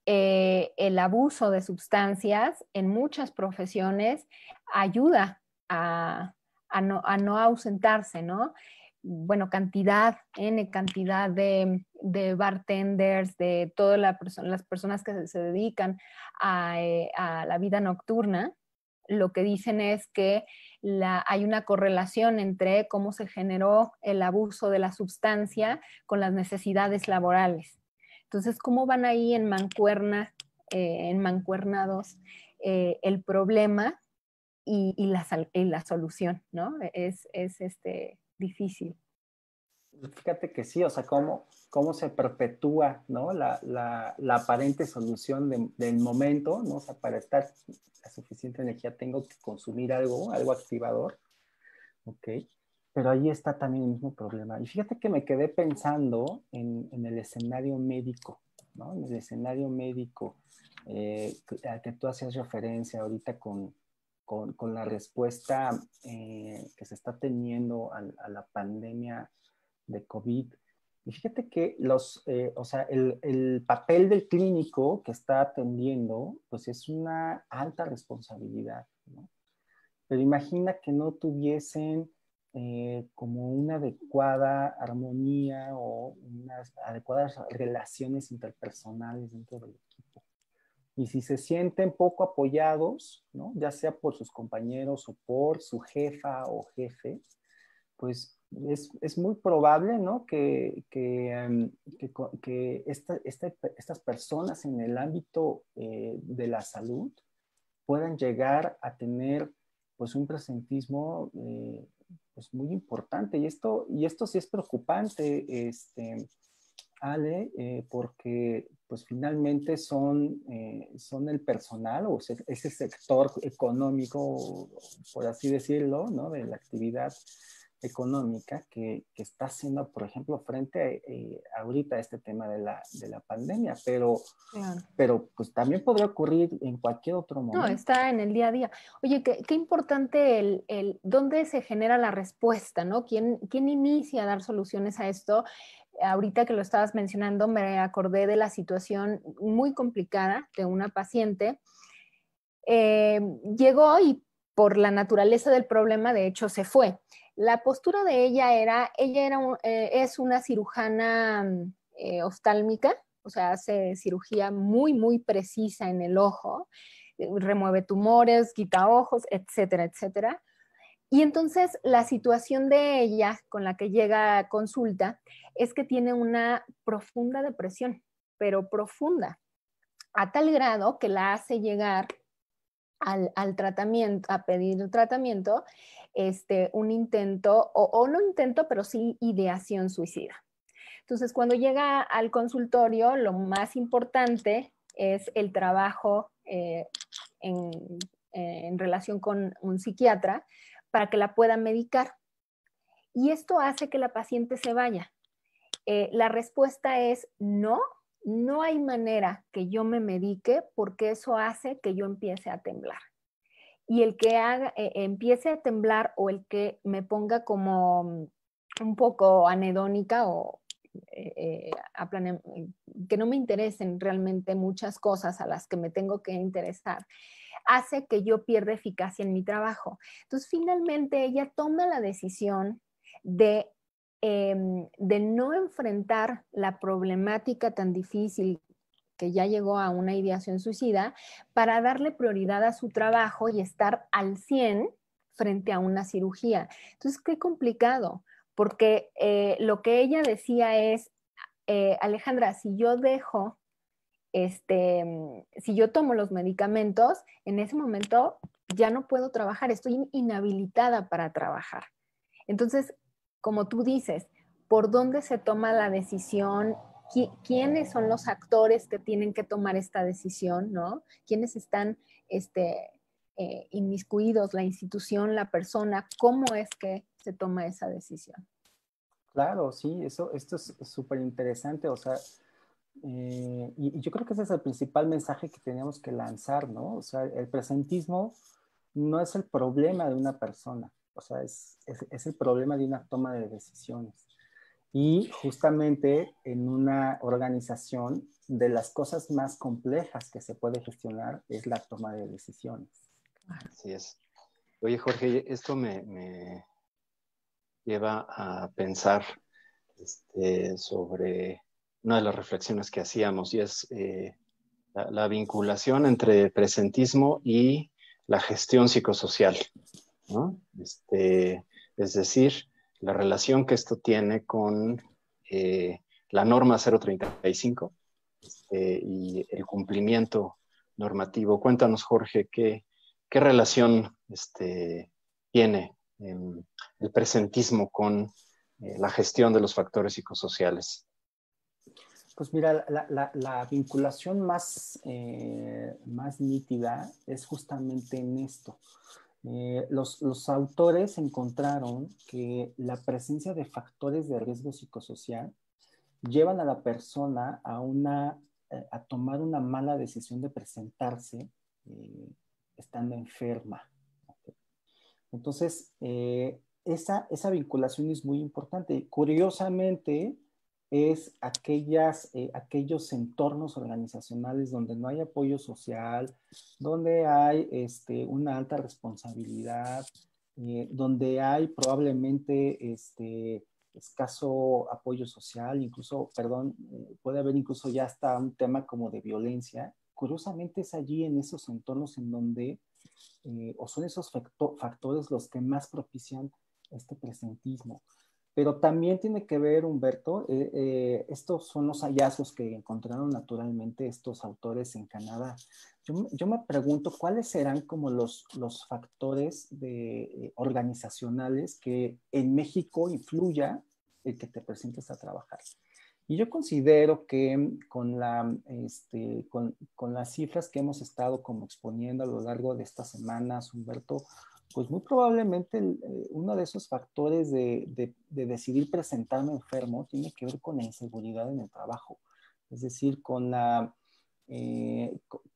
el abuso de sustancias en muchas profesiones ayuda a no ausentarse, ¿no? Bueno, N cantidad de bartenders, de todas las personas que se dedican a la vida nocturna, lo que dicen es que hay una correlación entre cómo se generó el abuso de la sustancia con las necesidades laborales. Entonces, ¿cómo van ahí en mancuerna, mancuernados el problema y la solución, ¿no? Es difícil. Fíjate que sí, o sea, cómo se perpetúa, ¿no? La aparente solución del momento, ¿no? O sea, para estar a suficiente energía tengo que consumir algo activador, ¿ok? Pero ahí está también el mismo problema. Y fíjate que me quedé pensando en el escenario médico, ¿no? En el escenario médico al que tú hacías referencia ahorita con la respuesta que se está teniendo a la pandemia de COVID. Y fíjate que o sea, el papel del clínico que está atendiendo, pues es una alta responsabilidad, ¿no? Pero imagina que no tuviesen como una adecuada armonía o unas adecuadas relaciones interpersonales dentro del equipo. Y si se sienten poco apoyados, ¿no? Ya sea por sus compañeros o por su jefa o jefe, pues es muy probable, ¿no? que estas personas en el ámbito de la salud puedan llegar a tener pues un presentismo pues muy importante. Y esto sí es preocupante, Ale, porque pues finalmente son el personal o ese sector económico, por así decirlo, ¿no? De la actividad económica que está haciendo, por ejemplo, frente ahorita a este tema de la pandemia, Claro. pero pues también podría ocurrir en cualquier otro momento. No, está en el día a día. Oye, qué importante dónde se genera la respuesta, ¿no? ¿Quién inicia a dar soluciones a esto? Ahorita que lo estabas mencionando, me acordé de la situación muy complicada de una paciente. Llegó y por la naturaleza del problema, de hecho, se fue. La postura de ella es una cirujana oftálmica, o sea, hace cirugía muy, muy precisa en el ojo, remueve tumores, quita ojos, etcétera, etcétera. Y entonces la situación de ella con la que llega a consulta es que tiene una profunda depresión, pero profunda, a tal grado que la hace llegar al tratamiento, a pedir tratamiento, un intento, o no intento, pero sí ideación suicida. Entonces, cuando llega al consultorio, lo más importante es el trabajo en relación con un psiquiatra para que la pueda medicar. Y esto hace que la paciente se vaya. La respuesta es no, no hay manera que yo me medique porque eso hace que yo empiece a temblar. Y el que empiece a temblar o el que me ponga como un poco anedónica o que no me interesen realmente muchas cosas a las que me tengo que interesar, hace que yo pierda eficacia en mi trabajo. Entonces, finalmente, ella toma la decisión de no enfrentar la problemática tan difícil que ya llegó a una ideación suicida, para darle prioridad a su trabajo y estar al 100 frente a una cirugía. Entonces, qué complicado, porque lo que ella decía es, Alejandra, si yo dejo, si yo tomo los medicamentos, en ese momento ya no puedo trabajar, estoy inhabilitada para trabajar. Entonces, como tú dices, ¿por dónde se toma la decisión? ¿Quiénes son los actores que tienen que tomar esta decisión, ¿no? ¿Quiénes están inmiscuidos? La institución, la persona, ¿cómo es que se toma esa decisión? Claro, sí, esto es súper interesante, o sea, y yo creo que ese es el principal mensaje que tenemos que lanzar, ¿no? O sea, el presentismo no es el problema de una persona, o sea, es el problema de una toma de decisiones. Y justamente en una organización, de las cosas más complejas que se puede gestionar es la toma de decisiones. Así es. Oye, Jorge, esto me lleva a pensar sobre una de las reflexiones que hacíamos, y es la vinculación entre presentismo y la gestión psicosocial, ¿no? Es decir, la relación que esto tiene con la norma 035 y el cumplimiento normativo. Cuéntanos, Jorge, qué relación tiene el presentismo con la gestión de los factores psicosociales. Pues mira, la vinculación más nítida es justamente en esto. Los autores encontraron que la presencia de factores de riesgo psicosocial llevan a la persona a tomar una mala decisión de presentarse estando enferma. Entonces, esa vinculación es muy importante. Curiosamente, es aquellos entornos organizacionales donde no hay apoyo social, donde hay una alta responsabilidad, donde hay probablemente escaso apoyo social, incluso, perdón, puede haber incluso ya hasta un tema como de violencia. Curiosamente es allí en esos entornos en donde o son esos factores los que más propician este presentismo. Pero también tiene que ver, Humberto, estos son los hallazgos que encontraron naturalmente estos autores en Canadá. Yo me pregunto cuáles serán como los factores organizacionales que en México influya el que te presentes a trabajar. Y yo considero que con las cifras que hemos estado como exponiendo a lo largo de estas semanas, Humberto, pues muy probablemente uno de esos factores de decidir presentarme enfermo tiene que ver con la inseguridad en el trabajo. Es decir, con la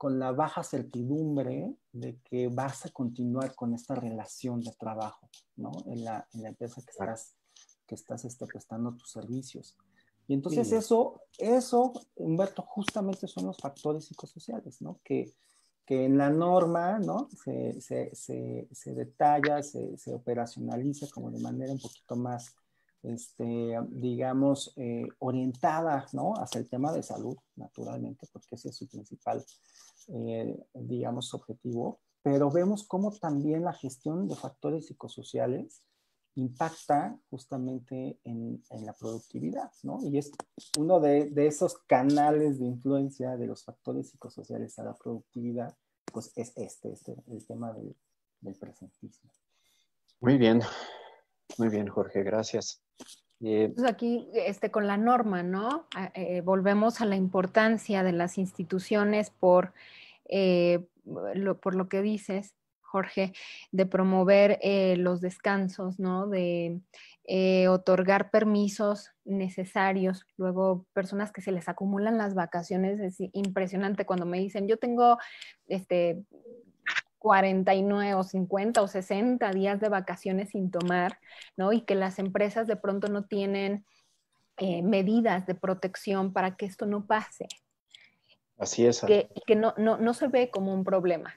baja certidumbre de que vas a continuar con esta relación de trabajo, ¿no? En la empresa que estás prestando tus servicios. Y entonces Sí. eso, Humberto, justamente son los factores psicosociales, ¿no? Que en la norma, ¿no? Se detalla, se operacionaliza como de manera un poquito más, digamos, orientada, ¿no? Hacia el tema de salud, naturalmente, porque ese es su principal, digamos, objetivo. Pero vemos cómo también la gestión de factores psicosociales impacta justamente en la productividad, ¿no? Y es uno de esos canales de influencia de los factores psicosociales a la productividad, pues es el tema del presentismo. Muy bien, Jorge, gracias. Entonces aquí con la norma, ¿no? Volvemos a la importancia de las instituciones por lo que dices, Jorge, de promover los descansos, ¿no? De otorgar permisos necesarios. Luego, personas que se les acumulan las vacaciones, es impresionante cuando me dicen, yo tengo 49 o 50 o 60 días de vacaciones sin tomar, ¿no? Y que las empresas de pronto no tienen medidas de protección para que esto no pase. Así es. Que no se ve como un problema.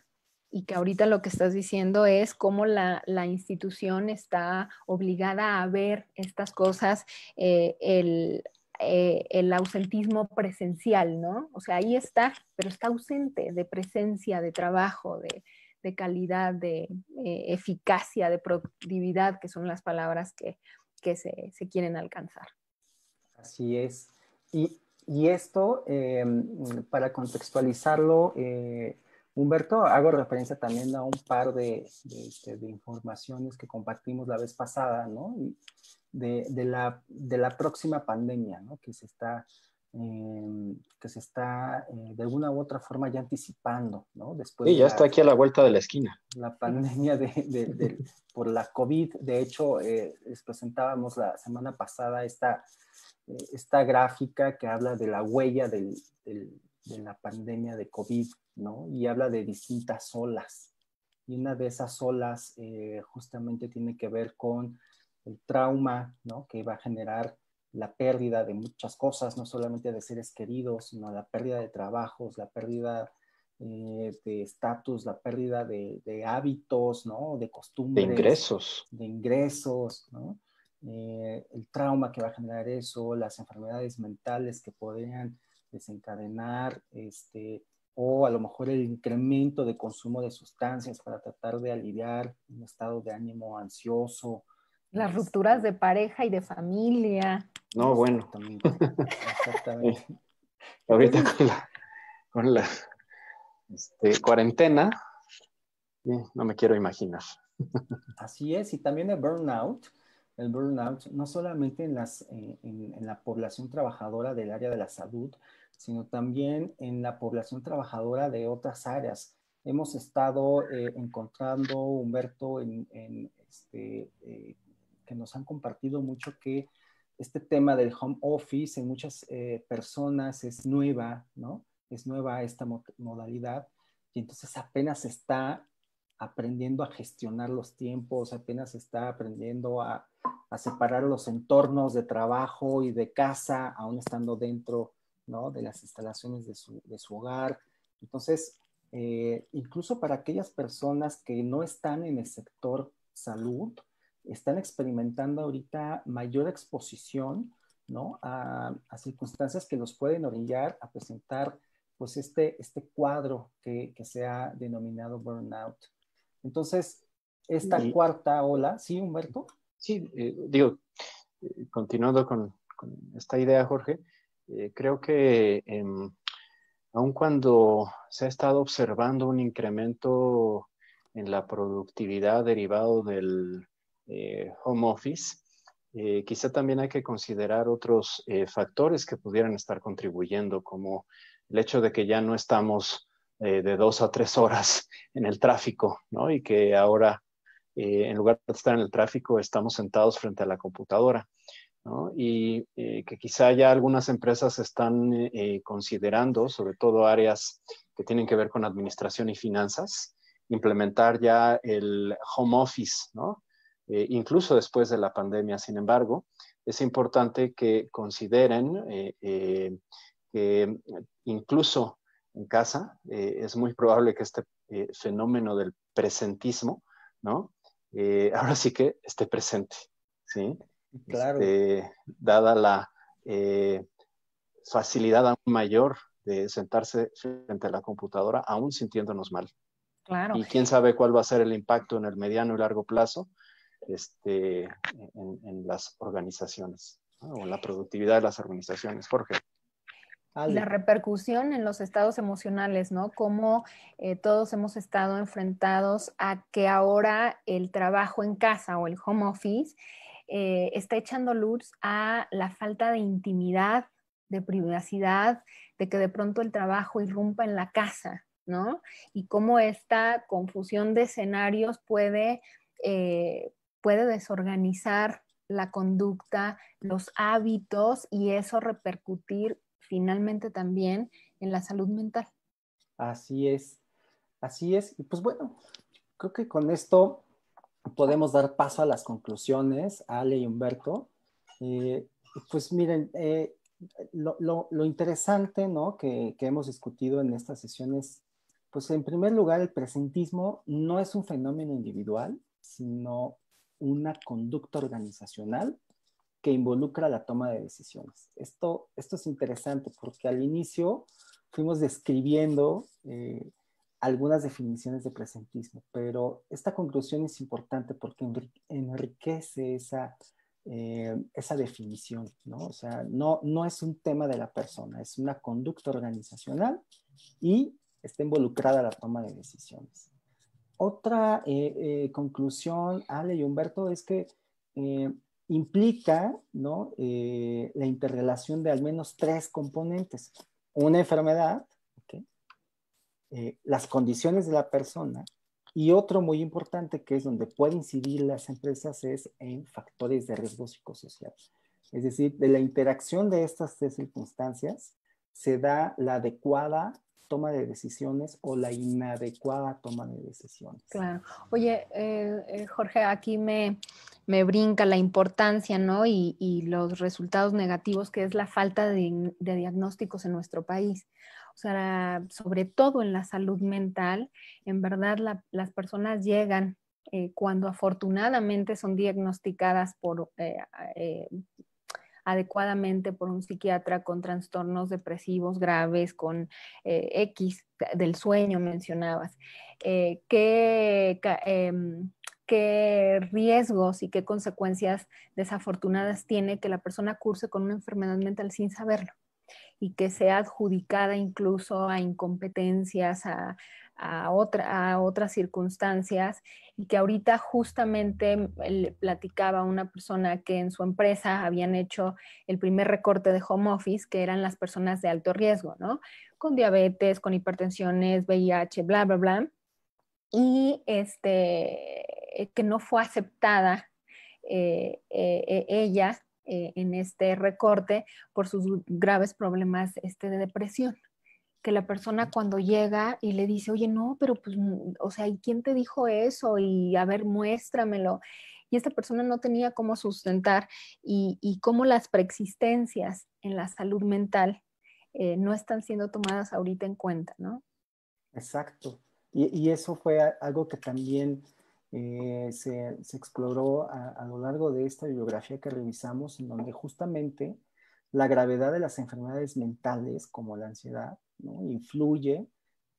Y que ahorita lo que estás diciendo es cómo la institución está obligada a ver estas cosas, el ausentismo presencial, ¿no? O sea, ahí está, pero está ausente de presencia, de trabajo, de calidad, de eficacia, de productividad, que son las palabras que se quieren alcanzar. Así es. Y esto, para contextualizarlo, Humberto, hago referencia también a un par de informaciones que compartimos la vez pasada, ¿no? De la próxima pandemia, ¿no? Que se está de alguna u otra forma ya anticipando, ¿no? Después Sí, de ya está aquí a la vuelta de la esquina. la pandemia por la COVID. De hecho, les presentábamos la semana pasada esta gráfica que habla de la huella de la pandemia de COVID, ¿no? Y habla de distintas olas. Y una de esas olas justamente tiene que ver con el trauma, ¿no? Que va a generar la pérdida de muchas cosas, no solamente de seres queridos, sino la pérdida de trabajos, la pérdida de estatus, la pérdida de hábitos, ¿no? De costumbres. De ingresos, ¿no? El trauma que va a generar eso, las enfermedades mentales que podrían desencadenar, o a lo mejor el incremento de consumo de sustancias para tratar de aliviar un estado de ánimo ansioso. Las rupturas de pareja y de familia. No, bueno. Exactamente. Ahorita con la cuarentena, no me quiero imaginar. Así es, y también el burnout no solamente en la población trabajadora del área de la salud, sino también en la población trabajadora de otras áreas. Hemos estado encontrando, Humberto, que nos han compartido mucho que este tema del home office en muchas personas es nueva, ¿no? Es nueva esta modalidad, y entonces apenas está aprendiendo a gestionar los tiempos, apenas está aprendiendo a separar los entornos de trabajo y de casa, aún estando dentro, ¿no? De las instalaciones de su hogar. Entonces, incluso para aquellas personas que no están en el sector salud, están experimentando ahorita mayor exposición, ¿no? A circunstancias que los pueden orillar a presentar pues este cuadro que se ha denominado burnout. Entonces, esta cuarta ola, ¿sí, Humberto? Sí, continuando con esta idea, Jorge, creo que aun cuando se ha estado observando un incremento en la productividad derivado del home office, quizá también hay que considerar otros factores que pudieran estar contribuyendo, como el hecho de que ya no estamos de 2 a 3 horas en el tráfico, ¿no? Y que ahora, en lugar de estar en el tráfico, estamos sentados frente a la computadora, ¿no? Y que quizá ya algunas empresas están considerando, sobre todo áreas que tienen que ver con administración y finanzas, implementar ya el home office, ¿no? Incluso después de la pandemia. Sin embargo, es importante que consideren que incluso en casa es muy probable que este fenómeno del presentismo, ¿no? Ahora sí que esté presente, ¿sí? Claro. Dada la facilidad aún mayor de sentarse frente a la computadora, aún sintiéndonos mal. Claro. Y quién sabe cuál va a ser el impacto en el mediano y largo plazo en las organizaciones, ¿no? O en la productividad de las organizaciones. Jorge. Y la repercusión en los estados emocionales, ¿no? Cómo todos hemos estado enfrentados a que ahora el trabajo en casa o el home office está echando luz a la falta de intimidad, de privacidad, de que de pronto el trabajo irrumpa en la casa, ¿no? Y cómo esta confusión de escenarios puede desorganizar la conducta, los hábitos y eso repercutir finalmente también en la salud mental. Así es, así es. Y pues bueno, creo que con esto podemos dar paso a las conclusiones, Ale y Humberto. Pues miren, lo interesante, ¿no?, que hemos discutido en estas sesiones, pues en primer lugar, el presentismo no es un fenómeno individual, sino una conducta organizacional que involucra la toma de decisiones. Esto es interesante porque al inicio fuimos describiendo algunas definiciones de presentismo, pero esta conclusión es importante porque enriquece esa definición, ¿no? O sea, no es un tema de la persona, es una conducta organizacional y está involucrada la toma de decisiones. Otra conclusión, Ale y Humberto, es que implica, ¿no?, la interrelación de al menos 3 componentes. Una enfermedad, ¿okay?, las condiciones de la persona, y otro muy importante que es donde pueden incidir las empresas es en factores de riesgo psicosocial. Es decir, de la interacción de estas 3 circunstancias se da la adecuada toma de decisiones o la inadecuada toma de decisiones. Claro. Oye, Jorge, aquí me brinca la importancia, ¿no? Y los resultados negativos que es la falta de diagnósticos en nuestro país. O sea, sobre todo en la salud mental, en verdad las personas llegan cuando afortunadamente son diagnosticadas adecuadamente por un psiquiatra con trastornos depresivos graves, con X del sueño mencionabas. ¿Qué riesgos y qué consecuencias desafortunadas tiene que la persona curse con una enfermedad mental sin saberlo? Y que sea adjudicada incluso a incompetencias, a otras circunstancias, y que ahorita justamente le platicaba a una persona que en su empresa habían hecho el primer recorte de home office, que eran las personas de alto riesgo, ¿no? Con diabetes, con hipertensiones, VIH, bla, bla, bla, y que no fue aceptada ella en este recorte por sus graves problemas de depresión. Que la persona cuando llega y le dice, oye, no, pero pues, o sea, ¿y quién te dijo eso? Y a ver, muéstramelo. Y esta persona no tenía cómo sustentar y cómo las preexistencias en la salud mental no están siendo tomadas ahorita en cuenta, ¿no? Exacto. Y eso fue algo que también se exploró a lo largo de esta bibliografía que revisamos, en donde justamente la gravedad de las enfermedades mentales, como la ansiedad, ¿no?, influye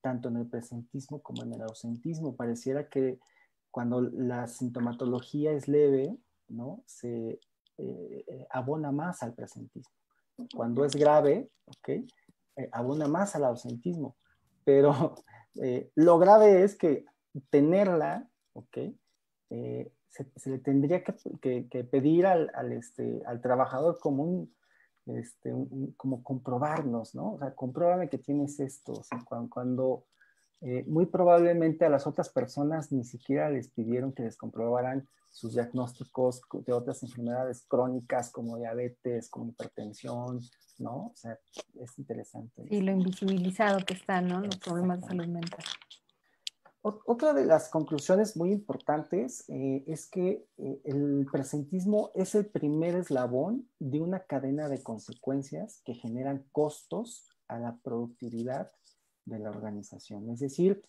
tanto en el presentismo como en el ausentismo. Pareciera que cuando la sintomatología es leve, ¿no?, se abona más al presentismo. Cuando es grave, ¿ok?, abona más al ausentismo. Pero lo grave es que tenerla, ¿ok?, se le tendría que pedir al trabajador como como comprobarnos, ¿no? O sea, compruébame que tienes esto. O sea, cuando muy probablemente a las otras personas ni siquiera les pidieron que les comprobaran sus diagnósticos de otras enfermedades crónicas como diabetes, como hipertensión, ¿no? O sea, es interesante. Sí, lo invisibilizado que está, ¿no? Los problemas de salud mental. Otra de las conclusiones muy importantes es que el presentismo es el primer eslabón de una cadena de consecuencias que generan costos a la productividad de la organización. Es decir,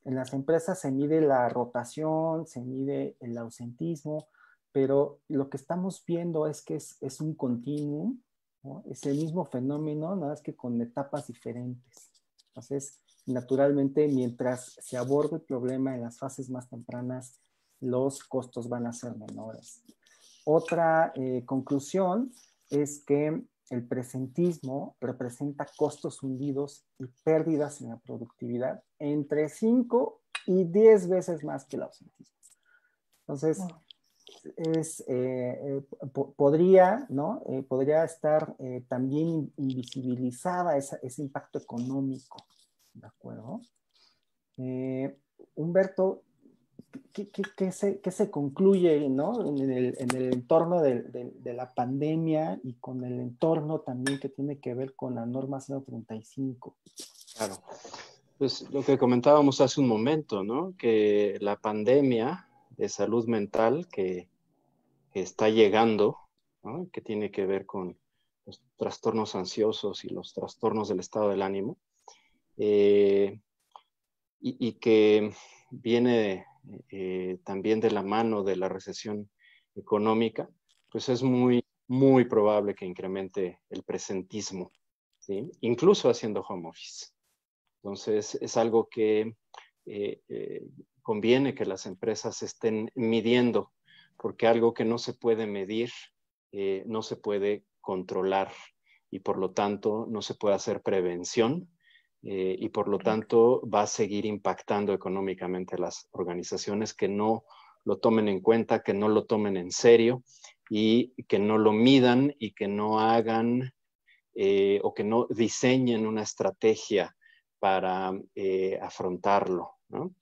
en las empresas se mide la rotación, se mide el ausentismo, pero lo que estamos viendo es que es un continuum, ¿no? Es el mismo fenómeno, nada más que con etapas diferentes. Entonces, naturalmente, mientras se aborde el problema en las fases más tempranas, los costos van a ser menores. Otra conclusión es que el presentismo representa costos hundidos y pérdidas en la productividad entre 5 y 10 veces más que el ausentismo. Entonces, podría, ¿no?, podría estar también invisibilizada ese impacto económico, ¿de acuerdo? Humberto, ¿qué se concluye, ¿no? en el entorno de la pandemia y con el entorno también que tiene que ver con la norma 035? Claro. Pues lo que comentábamos hace un momento, ¿no? Que la pandemia de salud mental que está llegando, ¿no? Que tiene que ver con los trastornos ansiosos y los trastornos del estado del ánimo, y que viene también de la mano de la recesión económica, pues es muy, muy probable que incremente el presentismo, ¿sí? Incluso haciendo home office. Entonces, es algo que conviene que las empresas estén midiendo, porque algo que no se puede medir, no se puede controlar y por lo tanto no se puede hacer prevención, y por lo tanto va a seguir impactando económicamente a las organizaciones que no lo tomen en cuenta, que no lo tomen en serio y que no lo midan y que no hagan o que no diseñen una estrategia para afrontarlo, ¿no?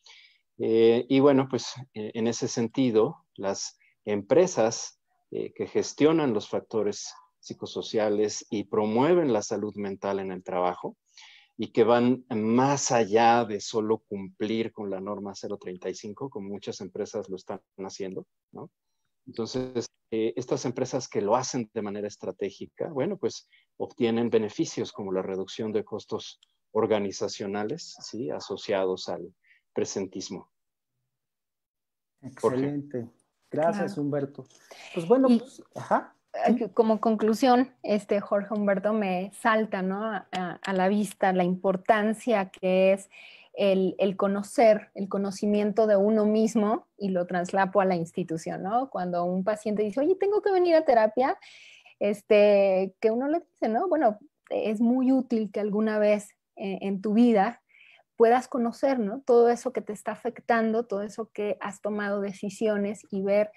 Y bueno, pues en ese sentido, las empresas que gestionan los factores psicosociales y promueven la salud mental en el trabajo y que van más allá de solo cumplir con la norma 035, como muchas empresas lo están haciendo, ¿no? Entonces, estas empresas que lo hacen de manera estratégica, bueno, pues obtienen beneficios como la reducción de costos organizacionales, ¿sí? Asociados al presentismo. Jorge. Excelente. Gracias, Claro. Humberto. Pues bueno, Y pues, ajá. ¿Sí? como conclusión, Jorge Humberto, me salta, ¿no? A la vista la importancia que es el conocer, el conocimiento de uno mismo y lo traslapo a la institución, ¿no? Cuando un paciente dice, oye, tengo que venir a terapia, que uno le dice, ¿no? Bueno, es muy útil que alguna vez en tu vida puedas conocer, ¿no? Todo eso que te está afectando, todo eso que has tomado decisiones y ver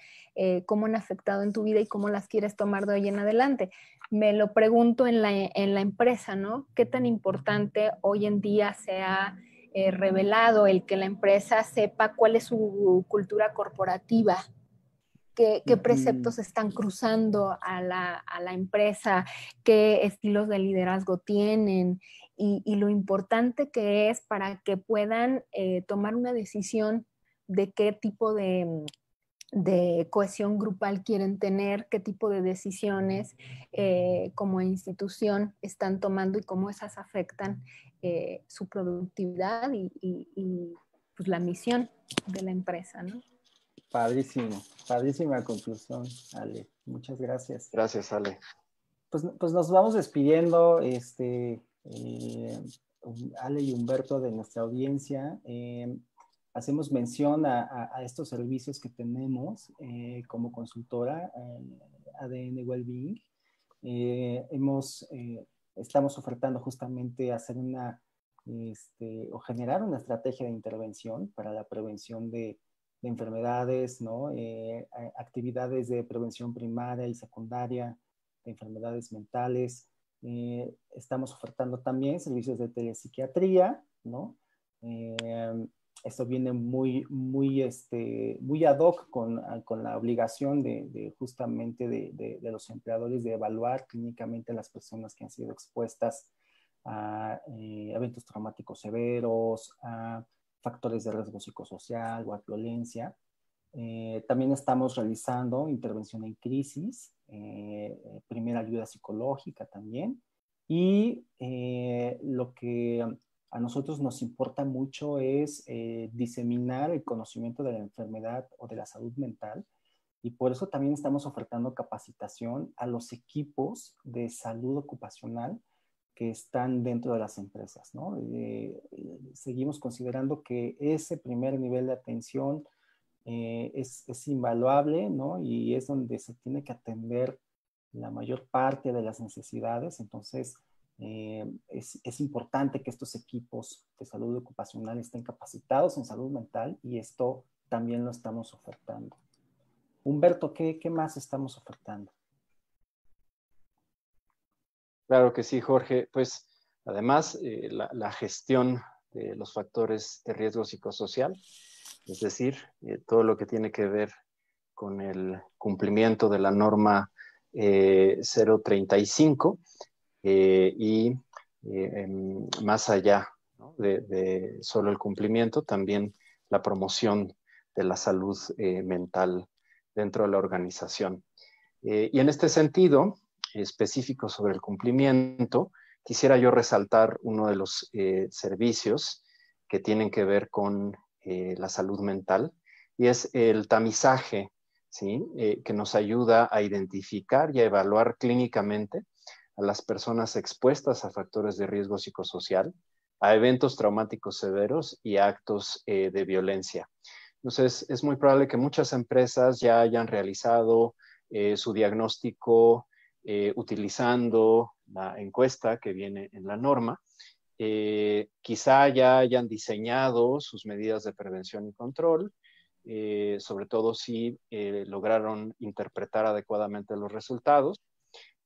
cómo han afectado en tu vida y cómo las quieres tomar de hoy en adelante. Me lo pregunto en la empresa, ¿no? ¿Qué tan importante hoy en día se ha revelado el que la empresa sepa cuál es su cultura corporativa? ¿Qué preceptos están cruzando a la empresa? ¿Qué estilos de liderazgo tienen? Y lo importante que es para que puedan tomar una decisión de qué tipo de cohesión grupal quieren tener, qué tipo de decisiones como institución están tomando y cómo esas afectan su productividad y pues, la misión de la empresa, ¿no? Padrísimo, padrísima conclusión, Ale. Muchas gracias. Gracias, Ale. Pues nos vamos despidiendo, Ale y Humberto, de nuestra audiencia. Hacemos mención a estos servicios que tenemos como consultora, ADN Wellbeing. Estamos ofertando justamente hacer o generar una estrategia de intervención para la prevención de enfermedades, ¿no? Actividades de prevención primaria y secundaria, de enfermedades mentales. Estamos ofertando también servicios de telepsiquiatría, ¿no? Esto viene muy ad hoc con la obligación justamente de los empleadores de evaluar clínicamente a las personas que han sido expuestas a eventos traumáticos severos, a factores de riesgo psicosocial o a violencia. También estamos realizando intervención en crisis, primera ayuda psicológica también. Y lo que a nosotros nos importa mucho es diseminar el conocimiento de la enfermedad o de la salud mental. Y por eso también estamos ofertando capacitación a los equipos de salud ocupacional que están dentro de las empresas, ¿no? Seguimos considerando que ese primer nivel de atención es invaluable, ¿no? Y es donde se tiene que atender la mayor parte de las necesidades. Entonces, es importante que estos equipos de salud ocupacional estén capacitados en salud mental y esto también lo estamos ofertando. Humberto, ¿qué más estamos ofertando? Claro que sí, Jorge. Pues además, la gestión de los factores de riesgo psicosocial, es decir, todo lo que tiene que ver con el cumplimiento de la norma 035 y más allá, ¿no?, de solo el cumplimiento, también la promoción de la salud mental dentro de la organización. Y en este sentido, específico sobre el cumplimiento, quisiera yo resaltar uno de los servicios que tienen que ver con la salud mental, y es el tamizaje, ¿sí? Que nos ayuda a identificar y a evaluar clínicamente a las personas expuestas a factores de riesgo psicosocial, a eventos traumáticos severos y a actos de violencia. Entonces, es muy probable que muchas empresas ya hayan realizado su diagnóstico utilizando la encuesta que viene en la norma. Quizá ya hayan diseñado sus medidas de prevención y control, sobre todo si lograron interpretar adecuadamente los resultados.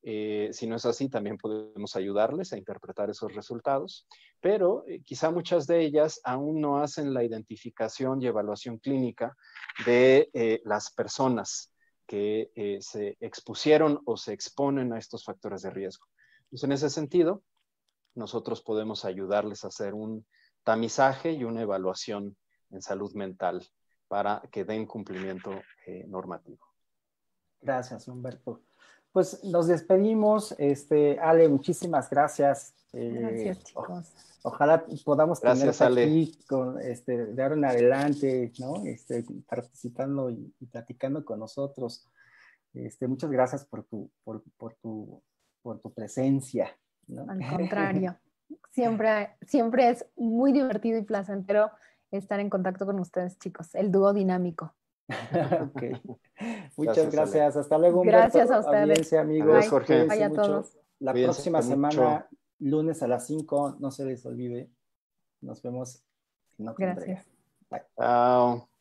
Si no es así, también podemos ayudarles a interpretar esos resultados, pero quizá muchas de ellas aún no hacen la identificación y evaluación clínica de las personas que se expusieron o se exponen a estos factores de riesgo. Entonces, en ese sentido, nosotros podemos ayudarles a hacer un tamizaje y una evaluación en salud mental para que den cumplimiento normativo. Gracias, Humberto. Pues nos despedimos. Ale, muchísimas gracias. Gracias, chicos. Ojalá podamos Gracias, tenerte Ale. aquí de ahora en adelante, ¿no? Participando y platicando con nosotros. Muchas gracias por tu presencia, ¿no? Al contrario, siempre es muy divertido y placentero estar en contacto con ustedes, chicos. El dúo dinámico. Okay. Muchas gracias. Ale. Hasta luego, Humberto. Gracias a ustedes. Audiencia, amigos. Adiós, Jorge. Bye a todos. La Cuídense próxima mucho. semana, lunes a las 5, no se les olvide. Nos vemos en otra entrega. Gracias. Bye. Chao.